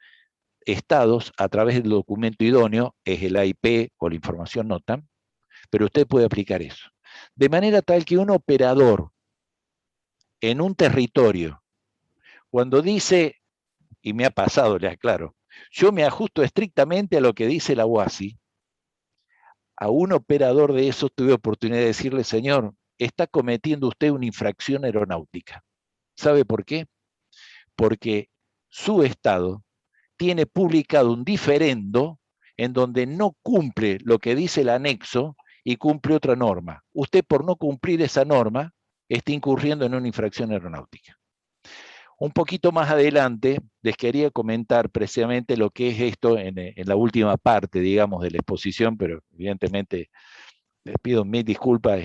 Speaker 1: estados a través del documento idóneo, es el AIP o la información NOTAM, pero usted puede aplicar eso. De manera tal que un operador en un territorio, cuando dice, y me ha pasado, le aclaro, yo me ajusto estrictamente a lo que dice la OASI, a un operador de eso tuve oportunidad de decirle, señor, está cometiendo usted una infracción aeronáutica. ¿Sabe por qué? Porque su estado tiene publicado un diferendo en donde no cumple lo que dice el anexo y cumple otra norma. Usted por no cumplir esa norma está incurriendo en una infracción aeronáutica. Un poquito más adelante les quería comentar precisamente lo que es esto en la última parte, digamos, de la exposición, pero evidentemente les pido mil disculpas,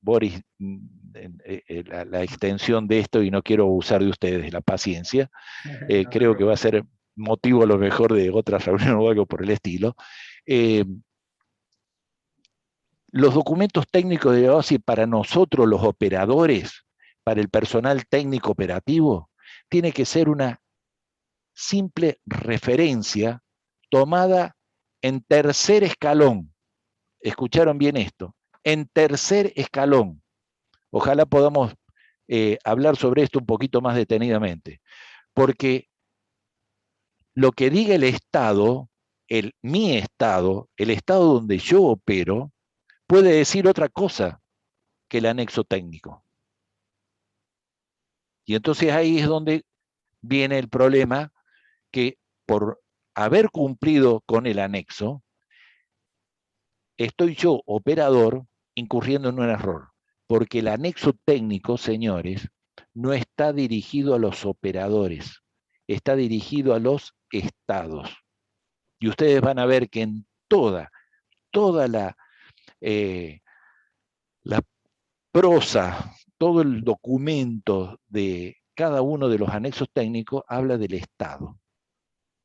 Speaker 1: Boris, la extensión de esto y no quiero abusar de ustedes, la paciencia.
Speaker 2: No te
Speaker 1: Creo que va a
Speaker 2: preocupes.
Speaker 1: ser motivo a lo mejor de otra reunión o algo por el estilo. Eh, los documentos técnicos de OASI para nosotros los operadores, para el personal técnico operativo, tiene que ser una simple referencia tomada en tercer escalón. ¿Escucharon bien esto? En tercer escalón. Ojalá podamos hablar sobre esto un poquito más detenidamente, porque lo que diga el Estado, mi Estado, el Estado donde yo opero, puede decir otra cosa que el anexo técnico. Y entonces ahí es donde viene el problema que por haber cumplido con el anexo, estoy yo, operador, incurriendo en un error, porque el anexo técnico, señores, no está dirigido a los operadores, está dirigido a los estados. Y ustedes van a ver que en toda la prosa, todo el documento de cada uno de los anexos técnicos habla del Estado,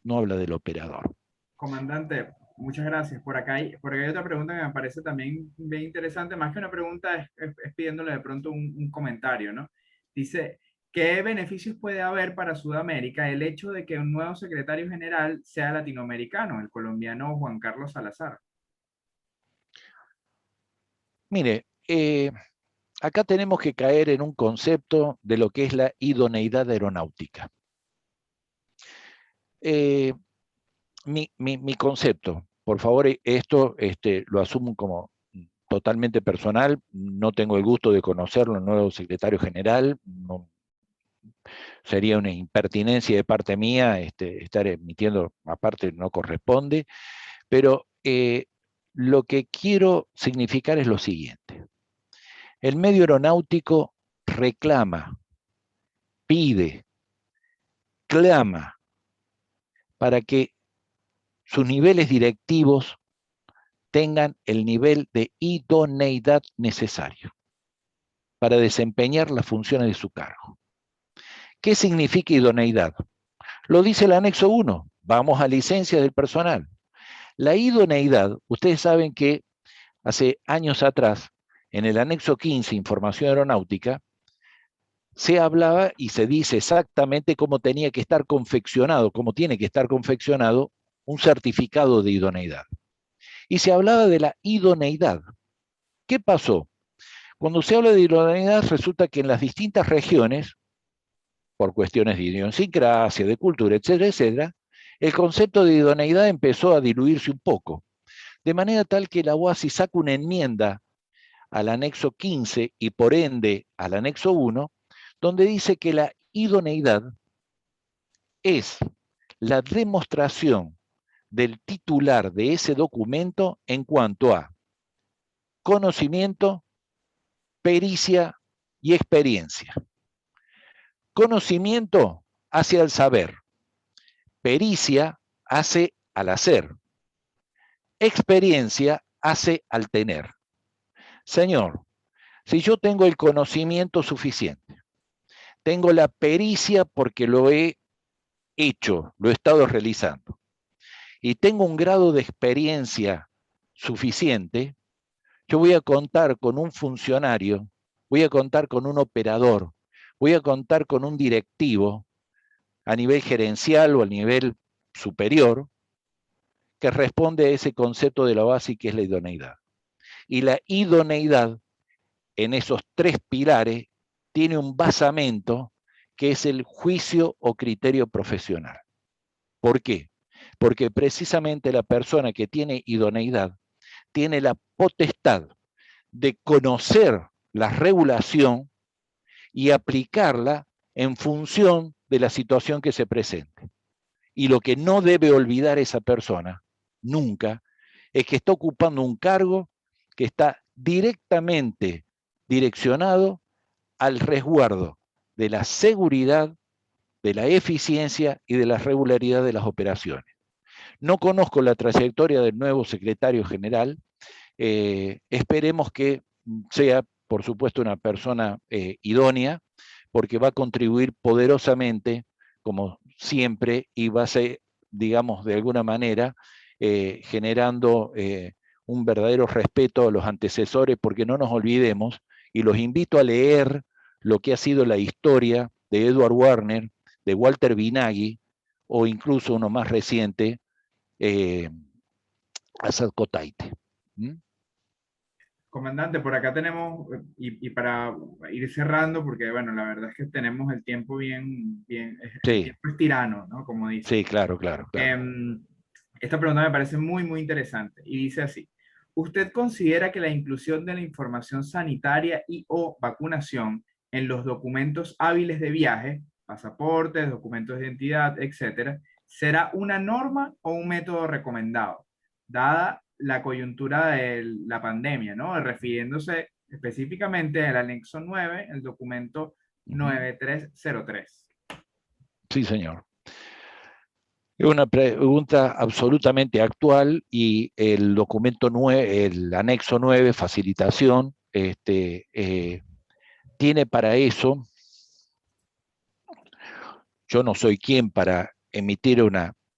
Speaker 1: no habla del operador.
Speaker 2: Comandante, muchas gracias. Por acá hay otra pregunta que me parece también bien interesante, más que una pregunta, es pidiéndole de pronto un comentario, ¿no? Dice, ¿qué beneficios puede haber para Sudamérica el hecho de que un nuevo secretario general sea latinoamericano, el colombiano Juan Carlos Salazar?
Speaker 1: Mire, acá tenemos que caer en un concepto de lo que es la idoneidad aeronáutica. Mi concepto, por favor, esto lo asumo como totalmente personal, no tengo el gusto de conocerlo, el nuevo secretario general, no, sería una impertinencia de parte mía estar emitiendo, aparte no corresponde, pero lo que quiero significar es lo siguiente. El medio aeronáutico reclama, pide, clama para que sus niveles directivos tengan el nivel de idoneidad necesario para desempeñar las funciones de su cargo. ¿Qué significa idoneidad? Lo dice el anexo 1, vamos a licencia del personal. La idoneidad, ustedes saben que hace años atrás, en el anexo 15, información aeronáutica, se hablaba y se dice exactamente cómo tenía que estar confeccionado, cómo tiene que estar confeccionado un certificado de idoneidad. Y se hablaba de la idoneidad. ¿Qué pasó? Cuando se habla de idoneidad, resulta que en las distintas regiones, por cuestiones de idiosincrasia, de cultura, etcétera, etcétera, el concepto de idoneidad empezó a diluirse un poco. De manera tal que la OASI saca una enmienda al anexo 15 y por ende al anexo 1, donde dice que la idoneidad es la demostración del titular de ese documento en cuanto a conocimiento, pericia y experiencia. Conocimiento hace al saber, pericia hace al hacer, experiencia hace al tener. Señor, si yo tengo el conocimiento suficiente, tengo la pericia porque lo he hecho, lo he estado realizando, y tengo un grado de experiencia suficiente, yo voy a contar con un funcionario, voy a contar con un operador, voy a contar con un directivo a nivel gerencial o a nivel superior que responde a ese concepto de la base que es la idoneidad. Y la idoneidad en esos tres pilares tiene un basamento que es el juicio o criterio profesional. ¿Por qué? Porque precisamente la persona que tiene idoneidad tiene la potestad de conocer la regulación y aplicarla en función de la situación que se presente. Y lo que no debe olvidar esa persona, nunca, es que está ocupando un cargo que está directamente direccionado al resguardo de la seguridad, de la eficiencia y de la regularidad de las operaciones. No conozco la trayectoria del nuevo secretario general, esperemos que sea, por supuesto, una persona idónea, porque va a contribuir poderosamente, como siempre, y va a ser, digamos, de alguna manera, generando un verdadero respeto a los antecesores, porque no nos olvidemos, y los invito a leer lo que ha sido la historia de Edward Warner, de Walter Binaghi, o incluso uno más reciente, Asad Kotaite. ¿Mm?
Speaker 2: Comandante, por acá tenemos, y para ir cerrando, porque bueno, la verdad es que tenemos el tiempo el
Speaker 1: Sí,
Speaker 2: tiempo es tirano, ¿no? Como dicen.
Speaker 1: sí, claro, claro, claro.
Speaker 2: Em, Esta pregunta me parece muy interesante y dice así, ¿usted considera que la inclusión de la información sanitaria y o vacunación en los documentos hábiles de viaje pasaportes, documentos de identidad, etcétera, será una norma o un método recomendado, dada la coyuntura de la pandemia, ¿no? Refiriéndose específicamente al anexo 9, el documento 9303.
Speaker 1: Sí, señor. Es una pregunta absolutamente actual y el documento 9, el anexo 9, facilitación, tiene para eso, yo no soy quien para emitir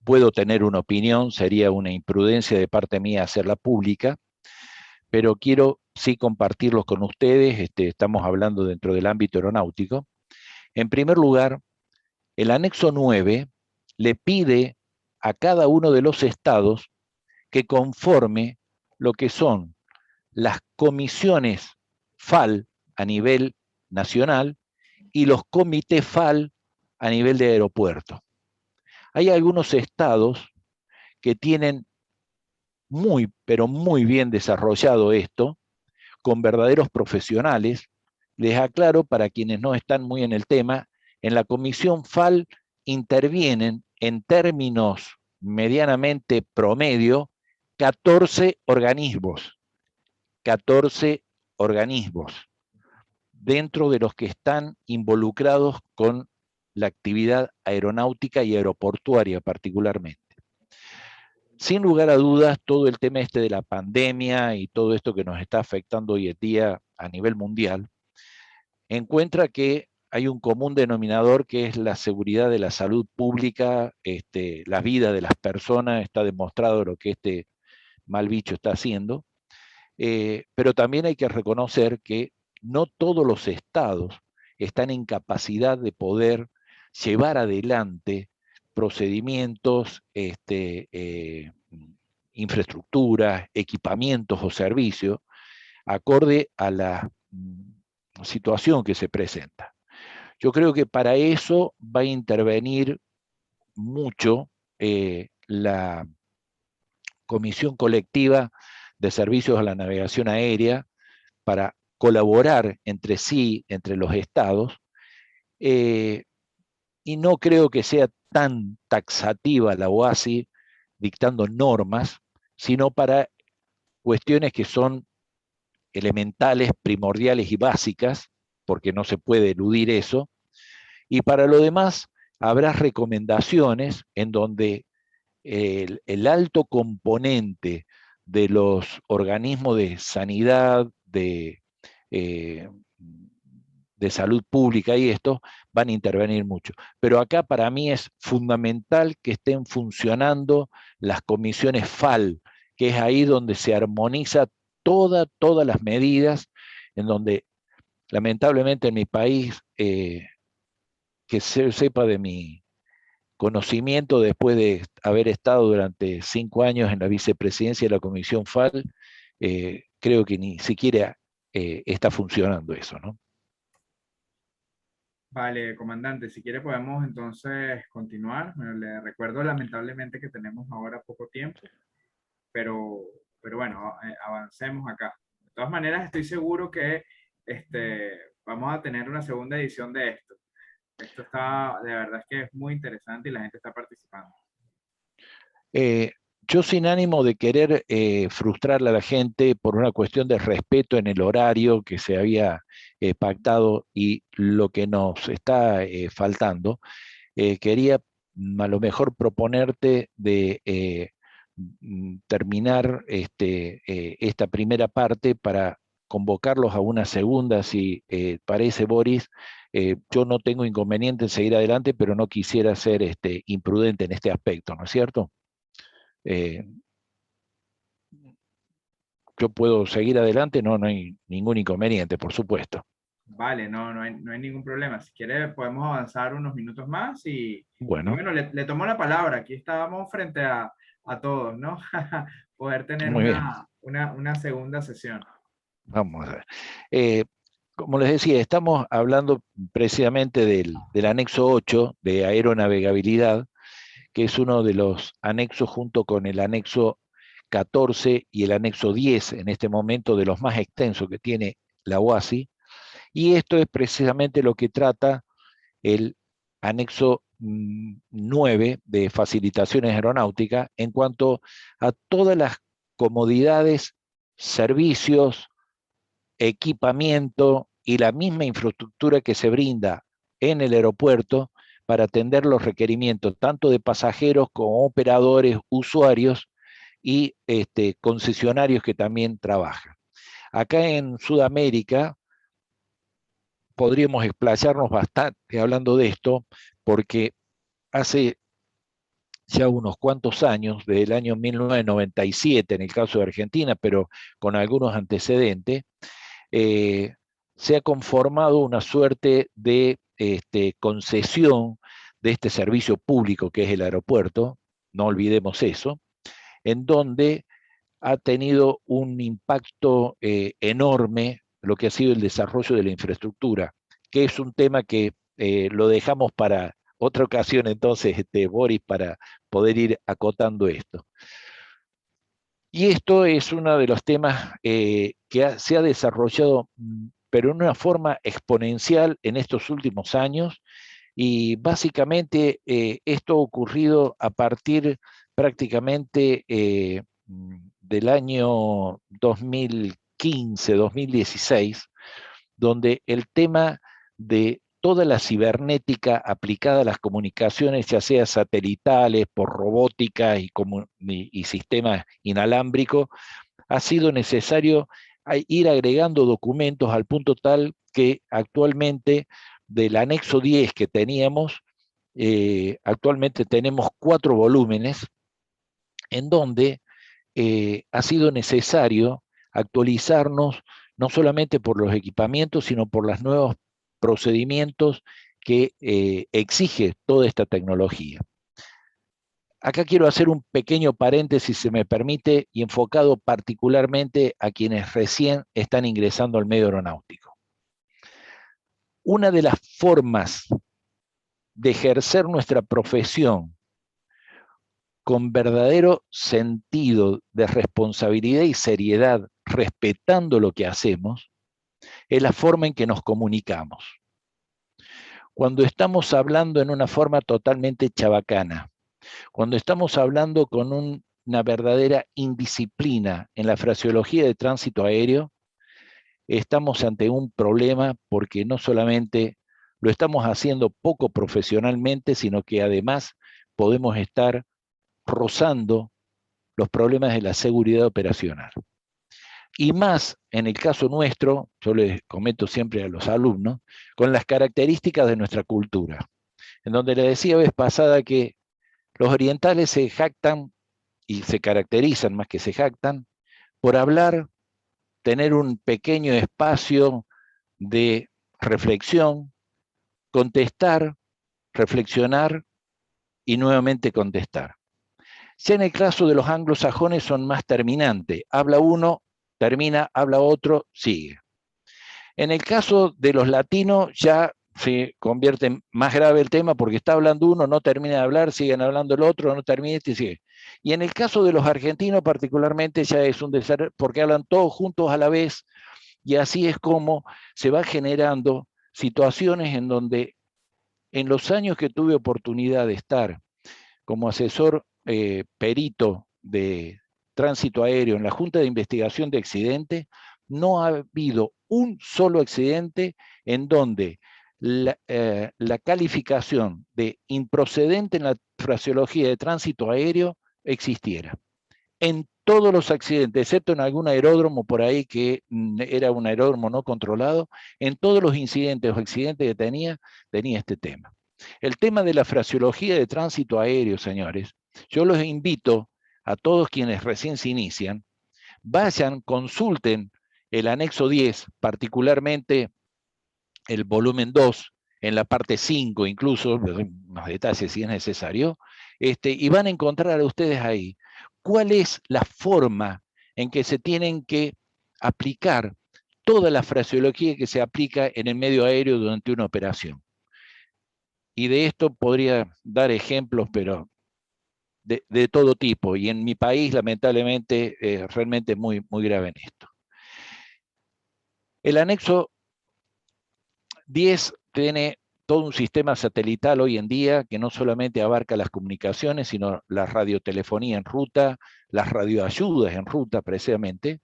Speaker 1: puedo tener una opinión, sería una imprudencia de parte mía hacerla pública, pero quiero sí compartirlos con ustedes, estamos hablando dentro del ámbito aeronáutico. En primer lugar, el anexo 9 le pide a cada uno de los estados que conforme lo que son las comisiones FAL a nivel nacional y los comités FAL a nivel de aeropuerto. Hay algunos estados que tienen muy, pero muy bien desarrollado esto, con verdaderos profesionales. Les aclaro para quienes no están muy en el tema, en la comisión FAL intervienen en términos medianamente promedio 14 organismos, 14 organismos dentro de los que están involucrados con la actividad aeronáutica y aeroportuaria particularmente. Sin lugar a dudas, todo el tema de la pandemia y todo esto que nos está afectando hoy en día a nivel mundial, encuentra que hay un común denominador que es la seguridad de la salud pública, la vida de las personas, está demostrado lo que este mal bicho está haciendo, pero también hay que reconocer que no todos los estados están en capacidad de poder llevar adelante procedimientos, infraestructuras, equipamientos o servicios acorde a la situación que se presenta. Yo creo que para eso va a intervenir mucho la Comisión Colectiva de Servicios a la Navegación Aérea para colaborar entre sí, entre los estados, y no creo que sea tan taxativa la OASI dictando normas, sino para cuestiones que son elementales, primordiales y básicas, porque no se puede eludir eso, y para lo demás habrá recomendaciones en donde el alto componente de los organismos de sanidad, eh, de salud pública y esto, van a intervenir mucho. Pero acá para mí es fundamental que estén funcionando las comisiones FAL, que es ahí donde se armoniza todas las medidas, en donde lamentablemente en mi país, que se sepa de mi conocimiento después de haber estado durante 5 años en la vicepresidencia de la Comisión FAL, creo que ni siquiera está funcionando eso, ¿no?
Speaker 2: Vale, comandante, si quiere podemos entonces continuar. Bueno, le recuerdo lamentablemente que tenemos ahora poco tiempo, pero, pero bueno, avancemos acá. De todas maneras, estoy seguro que vamos a tener una segunda edición de esto. Esto está, de verdad es que es muy interesante y la gente está participando.
Speaker 1: Eh, yo sin ánimo de querer frustrarle a la gente por una cuestión de respeto en el horario que se había pactado y lo que nos está faltando, quería a lo mejor proponerte de terminar esta primera parte para convocarlos a una segunda, si parece, Boris. Yo no tengo inconveniente en seguir adelante, pero no quisiera ser imprudente en este aspecto, ¿no es cierto? Eh, yo puedo seguir adelante, no hay ningún inconveniente, por supuesto.
Speaker 2: Vale, no hay ningún problema. Si quiere, podemos avanzar unos minutos más y
Speaker 1: Bueno,
Speaker 2: bueno, le tomo la palabra. Aquí estábamos frente a todos, ¿no? Poder tener
Speaker 1: muy bien,
Speaker 2: una segunda sesión.
Speaker 1: vamos a ver. Eh, como les decía, estamos hablando precisamente del anexo 8 de aeronavegabilidad, que es uno de los anexos junto con el anexo 14 y el anexo 10, en este momento de los más extensos que tiene la OASI, y esto es precisamente lo que trata el anexo 9 de facilitaciones aeronáuticas en cuanto a todas las comodidades, servicios, equipamiento y la misma infraestructura que se brinda en el aeropuerto para atender los requerimientos tanto de pasajeros como operadores, usuarios y concesionarios que también trabajan. Acá en Sudamérica podríamos explayarnos bastante hablando de esto, porque hace ya unos cuantos años, desde el año 1997 en el caso de Argentina, pero con algunos antecedentes, se ha conformado una suerte de concesión de este servicio público que es el aeropuerto, no olvidemos eso, en donde ha tenido un impacto enorme lo que ha sido el desarrollo de la infraestructura, que es un tema que lo dejamos para otra ocasión entonces, Boris, para poder ir acotando esto. Y esto es uno de los temas que se ha desarrollado, pero en una forma exponencial en estos últimos años, y básicamente esto ha ocurrido a partir prácticamente del año 2015, 2016, donde el tema de toda la cibernética aplicada a las comunicaciones, ya sea satelitales, por robótica y sistemas inalámbricos, ha sido necesario ir agregando documentos al punto tal que actualmente del anexo 10 que teníamos, actualmente tenemos 4 volúmenes en donde ha sido necesario actualizarnos no solamente por los equipamientos, sino por los nuevos procedimientos que exige toda esta tecnología. Acá quiero hacer un pequeño paréntesis, si se me permite, y enfocado particularmente a quienes recién están ingresando al medio aeronáutico. Una de las formas de ejercer nuestra profesión con verdadero sentido de responsabilidad y seriedad, respetando lo que hacemos, es la forma en que nos comunicamos. Cuando estamos hablando en una forma totalmente chabacana, cuando estamos hablando con una verdadera indisciplina en la fraseología de tránsito aéreo, estamos ante un problema porque no solamente lo estamos haciendo poco profesionalmente, sino que además podemos estar rozando los problemas de la seguridad operacional. Y más en el caso nuestro, yo les comento siempre a los alumnos, con las características de nuestra cultura, en donde les decía vez pasada que los orientales se jactan y se caracterizan más que se jactan por hablar, tener un pequeño espacio de reflexión, contestar, reflexionar y nuevamente contestar. Ya en el caso de los anglosajones son más terminantes. Habla uno, termina, habla otro, sigue. En el caso de los latinos ya se convierte más grave el tema porque está hablando uno, no termina de hablar, siguen hablando el otro, no termina y sigue. Y en el caso de los argentinos particularmente ya es un desastre porque hablan todos juntos a la vez y así es como se va generando situaciones en donde en los años que tuve oportunidad de estar como asesor perito de tránsito aéreo en la Junta de Investigación de Accidentes, no ha habido un solo accidente en donde la calificación de improcedente en la fraseología de tránsito aéreo existiera. En todos los accidentes, excepto en algún aeródromo por ahí que era un aeródromo no controlado, en todos los incidentes o accidentes que tenía este tema. El tema de la fraseología de tránsito aéreo, señores, yo los invito a todos quienes recién se inician, vayan, consulten el anexo 10, particularmente el volumen 2, en la parte 5 incluso, más detalles si es necesario, y van a encontrar a ustedes ahí cuál es la forma en que se tienen que aplicar toda la fraseología que se aplica en el medio aéreo durante una operación. Y de esto podría dar ejemplos, pero de todo tipo. Y en mi país, lamentablemente, realmente muy, muy grave en esto. El anexo 10 tiene todo un sistema satelital hoy en día que no solamente abarca las comunicaciones, sino la radiotelefonía en ruta, las radioayudas en ruta precisamente,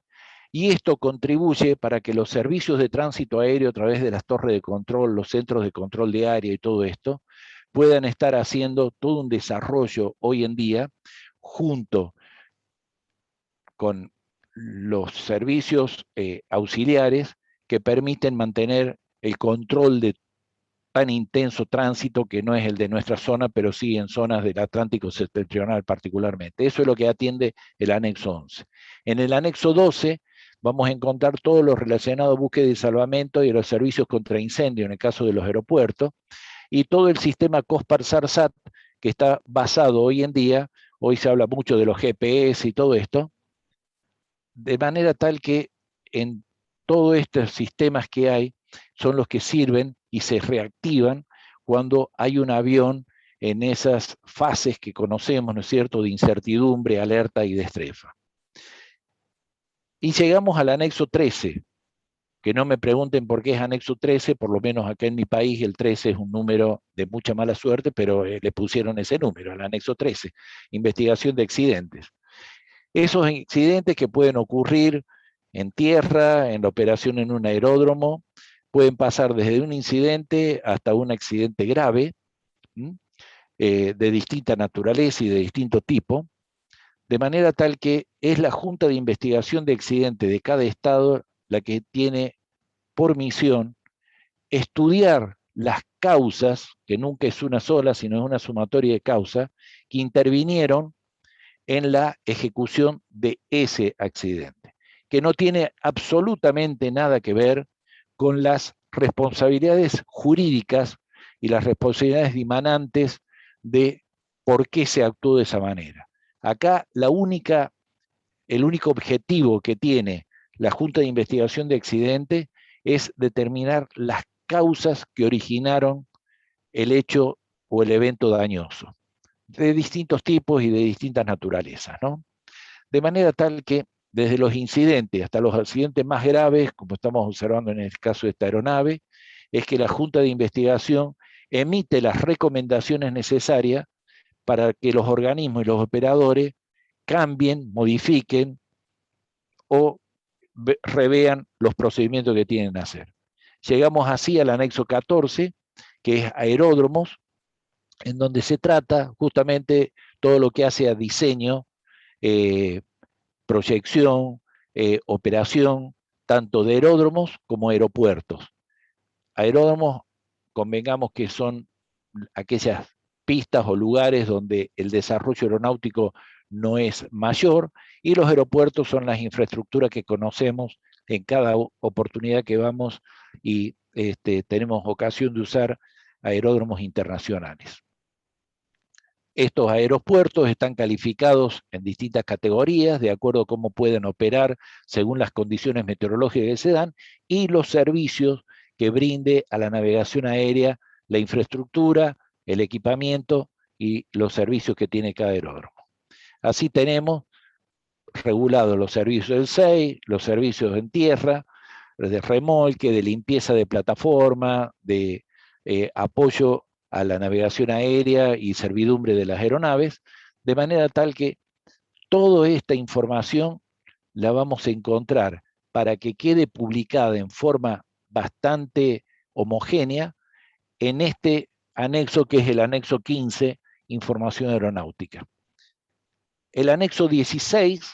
Speaker 1: y esto contribuye para que los servicios de tránsito aéreo a través de las torres de control, los centros de control de área y todo esto, puedan estar haciendo todo un desarrollo hoy en día junto con los servicios auxiliares que permiten mantener el control de tan intenso tránsito que no es el de nuestra zona, pero sí en zonas del Atlántico septentrional particularmente. Eso es lo que atiende el anexo 11. En el anexo 12 vamos a encontrar todo lo relacionado a búsqueda y salvamento y a los servicios contra incendio en el caso de los aeropuertos, y todo el sistema COSPAR-SARSAT que está basado hoy en día, hoy se habla mucho de los GPS y todo esto, de manera tal que en todos estos sistemas que hay son los que sirven y se reactivan cuando hay un avión en esas fases que conocemos, ¿no es cierto?, de incertidumbre, alerta y destrefa. Y llegamos al anexo 13, que no me pregunten por qué es anexo 13, por lo menos acá en mi país el 13 es un número de mucha mala suerte, pero le pusieron ese número, al anexo 13, investigación de accidentes. Esos accidentes que pueden ocurrir en tierra, en la operación en un aeródromo, pueden pasar desde un incidente hasta un accidente grave, de distinta naturaleza y de distinto tipo, de manera tal que es la Junta de Investigación de Accidentes de cada estado la que tiene por misión estudiar las causas, que nunca es una sola, sino es una sumatoria de causas, que intervinieron en la ejecución de ese accidente, que no tiene absolutamente nada que ver con las responsabilidades jurídicas y las responsabilidades dimanantes de por qué se actuó de esa manera. Acá el único objetivo que tiene la Junta de Investigación de Accidentes es determinar las causas que originaron el hecho o el evento dañoso, de distintos tipos y de distintas naturalezas, ¿no? De manera tal que desde los incidentes hasta los accidentes más graves, como estamos observando en el caso de esta aeronave, es que la Junta de Investigación emite las recomendaciones necesarias para que los organismos y los operadores cambien, modifiquen o revean los procedimientos que tienen que hacer. Llegamos así al anexo 14, que es aeródromos, en donde se trata justamente todo lo que hace a diseño, proyección, operación, tanto de aeródromos como aeropuertos. Aeródromos, convengamos que son aquellas pistas o lugares donde el desarrollo aeronáutico no es mayor, y los aeropuertos son las infraestructuras que conocemos en cada oportunidad que vamos y tenemos ocasión de usar aeródromos internacionales. Estos aeropuertos están calificados en distintas categorías de acuerdo a cómo pueden operar según las condiciones meteorológicas que se dan y los servicios que brinde a la navegación aérea, la infraestructura, el equipamiento y los servicios que tiene cada aeródromo. Así tenemos regulados los servicios del SEI, los servicios en tierra, de remolque, de limpieza de plataforma, de apoyo a la navegación aérea y servidumbre de las aeronaves, de manera tal que toda esta información la vamos a encontrar para que quede publicada en forma bastante homogénea en este anexo que es el anexo 15, información aeronáutica. El anexo 16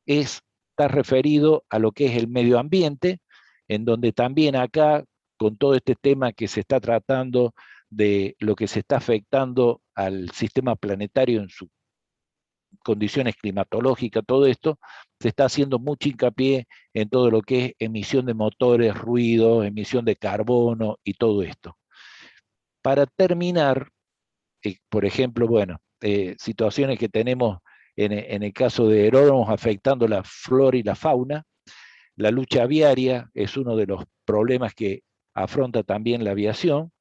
Speaker 1: está referido a lo que es el medio ambiente, en donde también acá, con todo este tema que se está tratando de lo que se está afectando al sistema planetario en sus condiciones climatológicas, todo esto, se está haciendo mucho hincapié en todo lo que es emisión de motores, ruido, emisión de carbono y todo esto. Para terminar, por ejemplo, bueno, situaciones que tenemos en el caso de aeródromos afectando la flora y la fauna, la lucha aviaria es uno de los problemas que afronta también la aviación,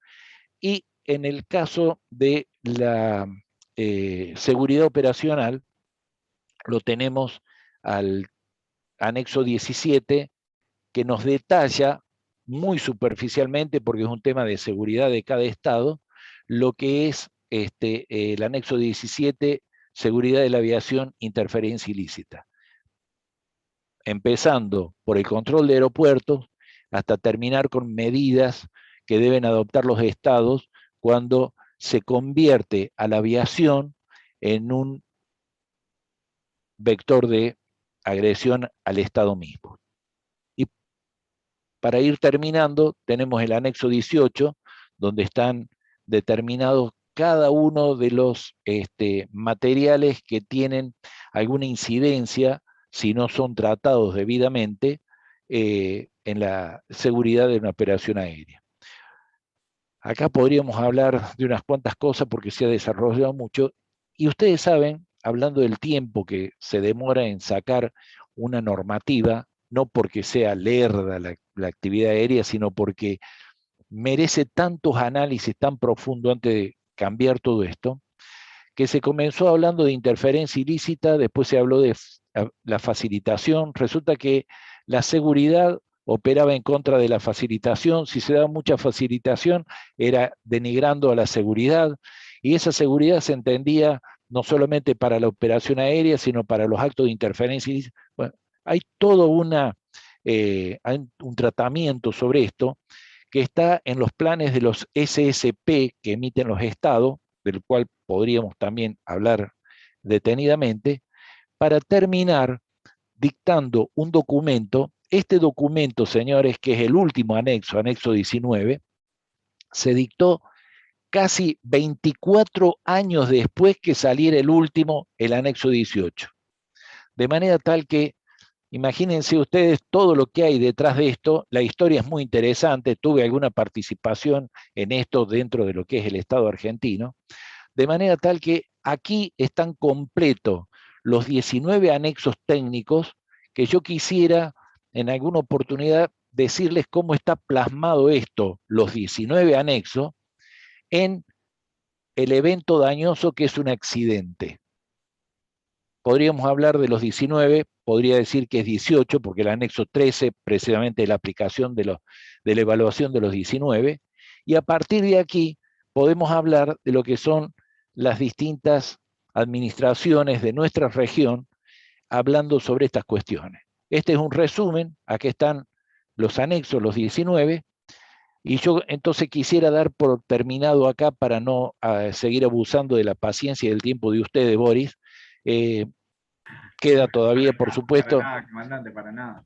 Speaker 1: y en el caso de la seguridad operacional, lo tenemos al anexo 17, que nos detalla muy superficialmente, porque es un tema de seguridad de cada estado, lo que es el anexo 17, seguridad de la aviación, interferencia ilícita. Empezando por el control de aeropuertos hasta terminar con medidas que deben adoptar los estados cuando se convierte a la aviación en un vector de agresión al Estado mismo. Y para ir terminando, tenemos el anexo 18, donde están determinados cada uno de los materiales que tienen alguna incidencia, si no son tratados debidamente, en la seguridad de una operación aérea. Acá podríamos hablar de unas cuantas cosas porque se ha desarrollado mucho, y ustedes saben, hablando del tiempo que se demora en sacar una normativa, no porque sea lerda la actividad aérea, sino porque merece tantos análisis tan profundos antes de cambiar todo esto, que se comenzó hablando de interferencia ilícita, después se habló de la facilitación, resulta que la seguridad operaba en contra de la facilitación, si se daba mucha facilitación era denigrando a la seguridad, y esa seguridad se entendía no solamente para la operación aérea, sino para los actos de interferencia ilícita. Bueno, hay todo hay un tratamiento sobre esto que está en los planes de los SSP que emiten los estados, del cual podríamos también hablar detenidamente, para terminar dictando un documento. Este documento, señores, que es el último anexo, anexo 19, se dictó casi 24 años después que saliera el último, el anexo 18. De manera tal que imagínense ustedes todo lo que hay detrás de esto. La historia es muy interesante, tuve alguna participación en esto dentro de lo que es el Estado argentino, de manera tal que aquí están completos los 19 anexos técnicos que yo quisiera en alguna oportunidad decirles cómo está plasmado esto, los 19 anexos, en el evento dañoso que es un accidente. Podríamos hablar de los 19, podría decir que es 18, porque el anexo 13 precisamente es la aplicación de la evaluación de los 19, y a partir de aquí podemos hablar de lo que son las distintas administraciones de nuestra región hablando sobre estas cuestiones. Este es un resumen, aquí están los anexos, los 19, y yo entonces quisiera dar por terminado acá para no seguir abusando de la paciencia y del tiempo de ustedes, Boris. Eh, Queda todavía, por
Speaker 2: Para
Speaker 1: supuesto,
Speaker 2: nada, comandante, para nada.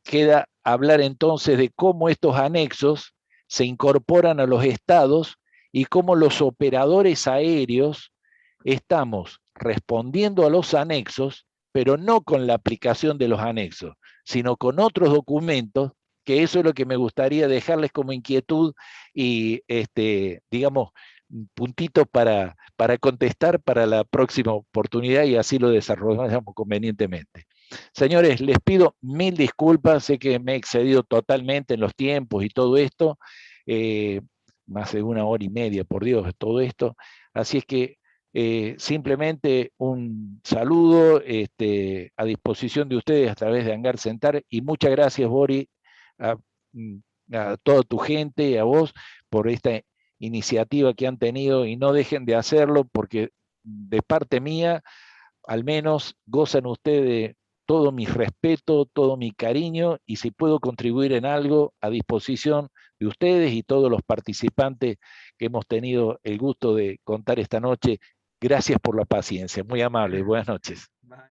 Speaker 1: queda hablar entonces de cómo estos anexos se incorporan a los estados y cómo los operadores aéreos estamos respondiendo a los anexos, pero no con la aplicación de los anexos, sino con otros documentos, que eso es lo que me gustaría dejarles como inquietud y, digamos, puntitos para contestar para la próxima oportunidad y así lo desarrollamos convenientemente. Señores, les pido mil disculpas, sé que me he excedido totalmente en los tiempos y todo esto, más de 1 hora y media, por Dios, todo esto. Así es que simplemente un saludo a disposición de ustedes a través de Hangar Sentar y muchas gracias, Bori, a, a toda tu gente, a vos, por esta iniciativa que han tenido y no dejen de hacerlo porque de parte mía, al menos gozan ustedes todo mi respeto, todo mi cariño y si puedo contribuir en algo a disposición de ustedes y todos los participantes que hemos tenido el gusto de contar esta noche. Gracias por la paciencia, muy amable, buenas noches.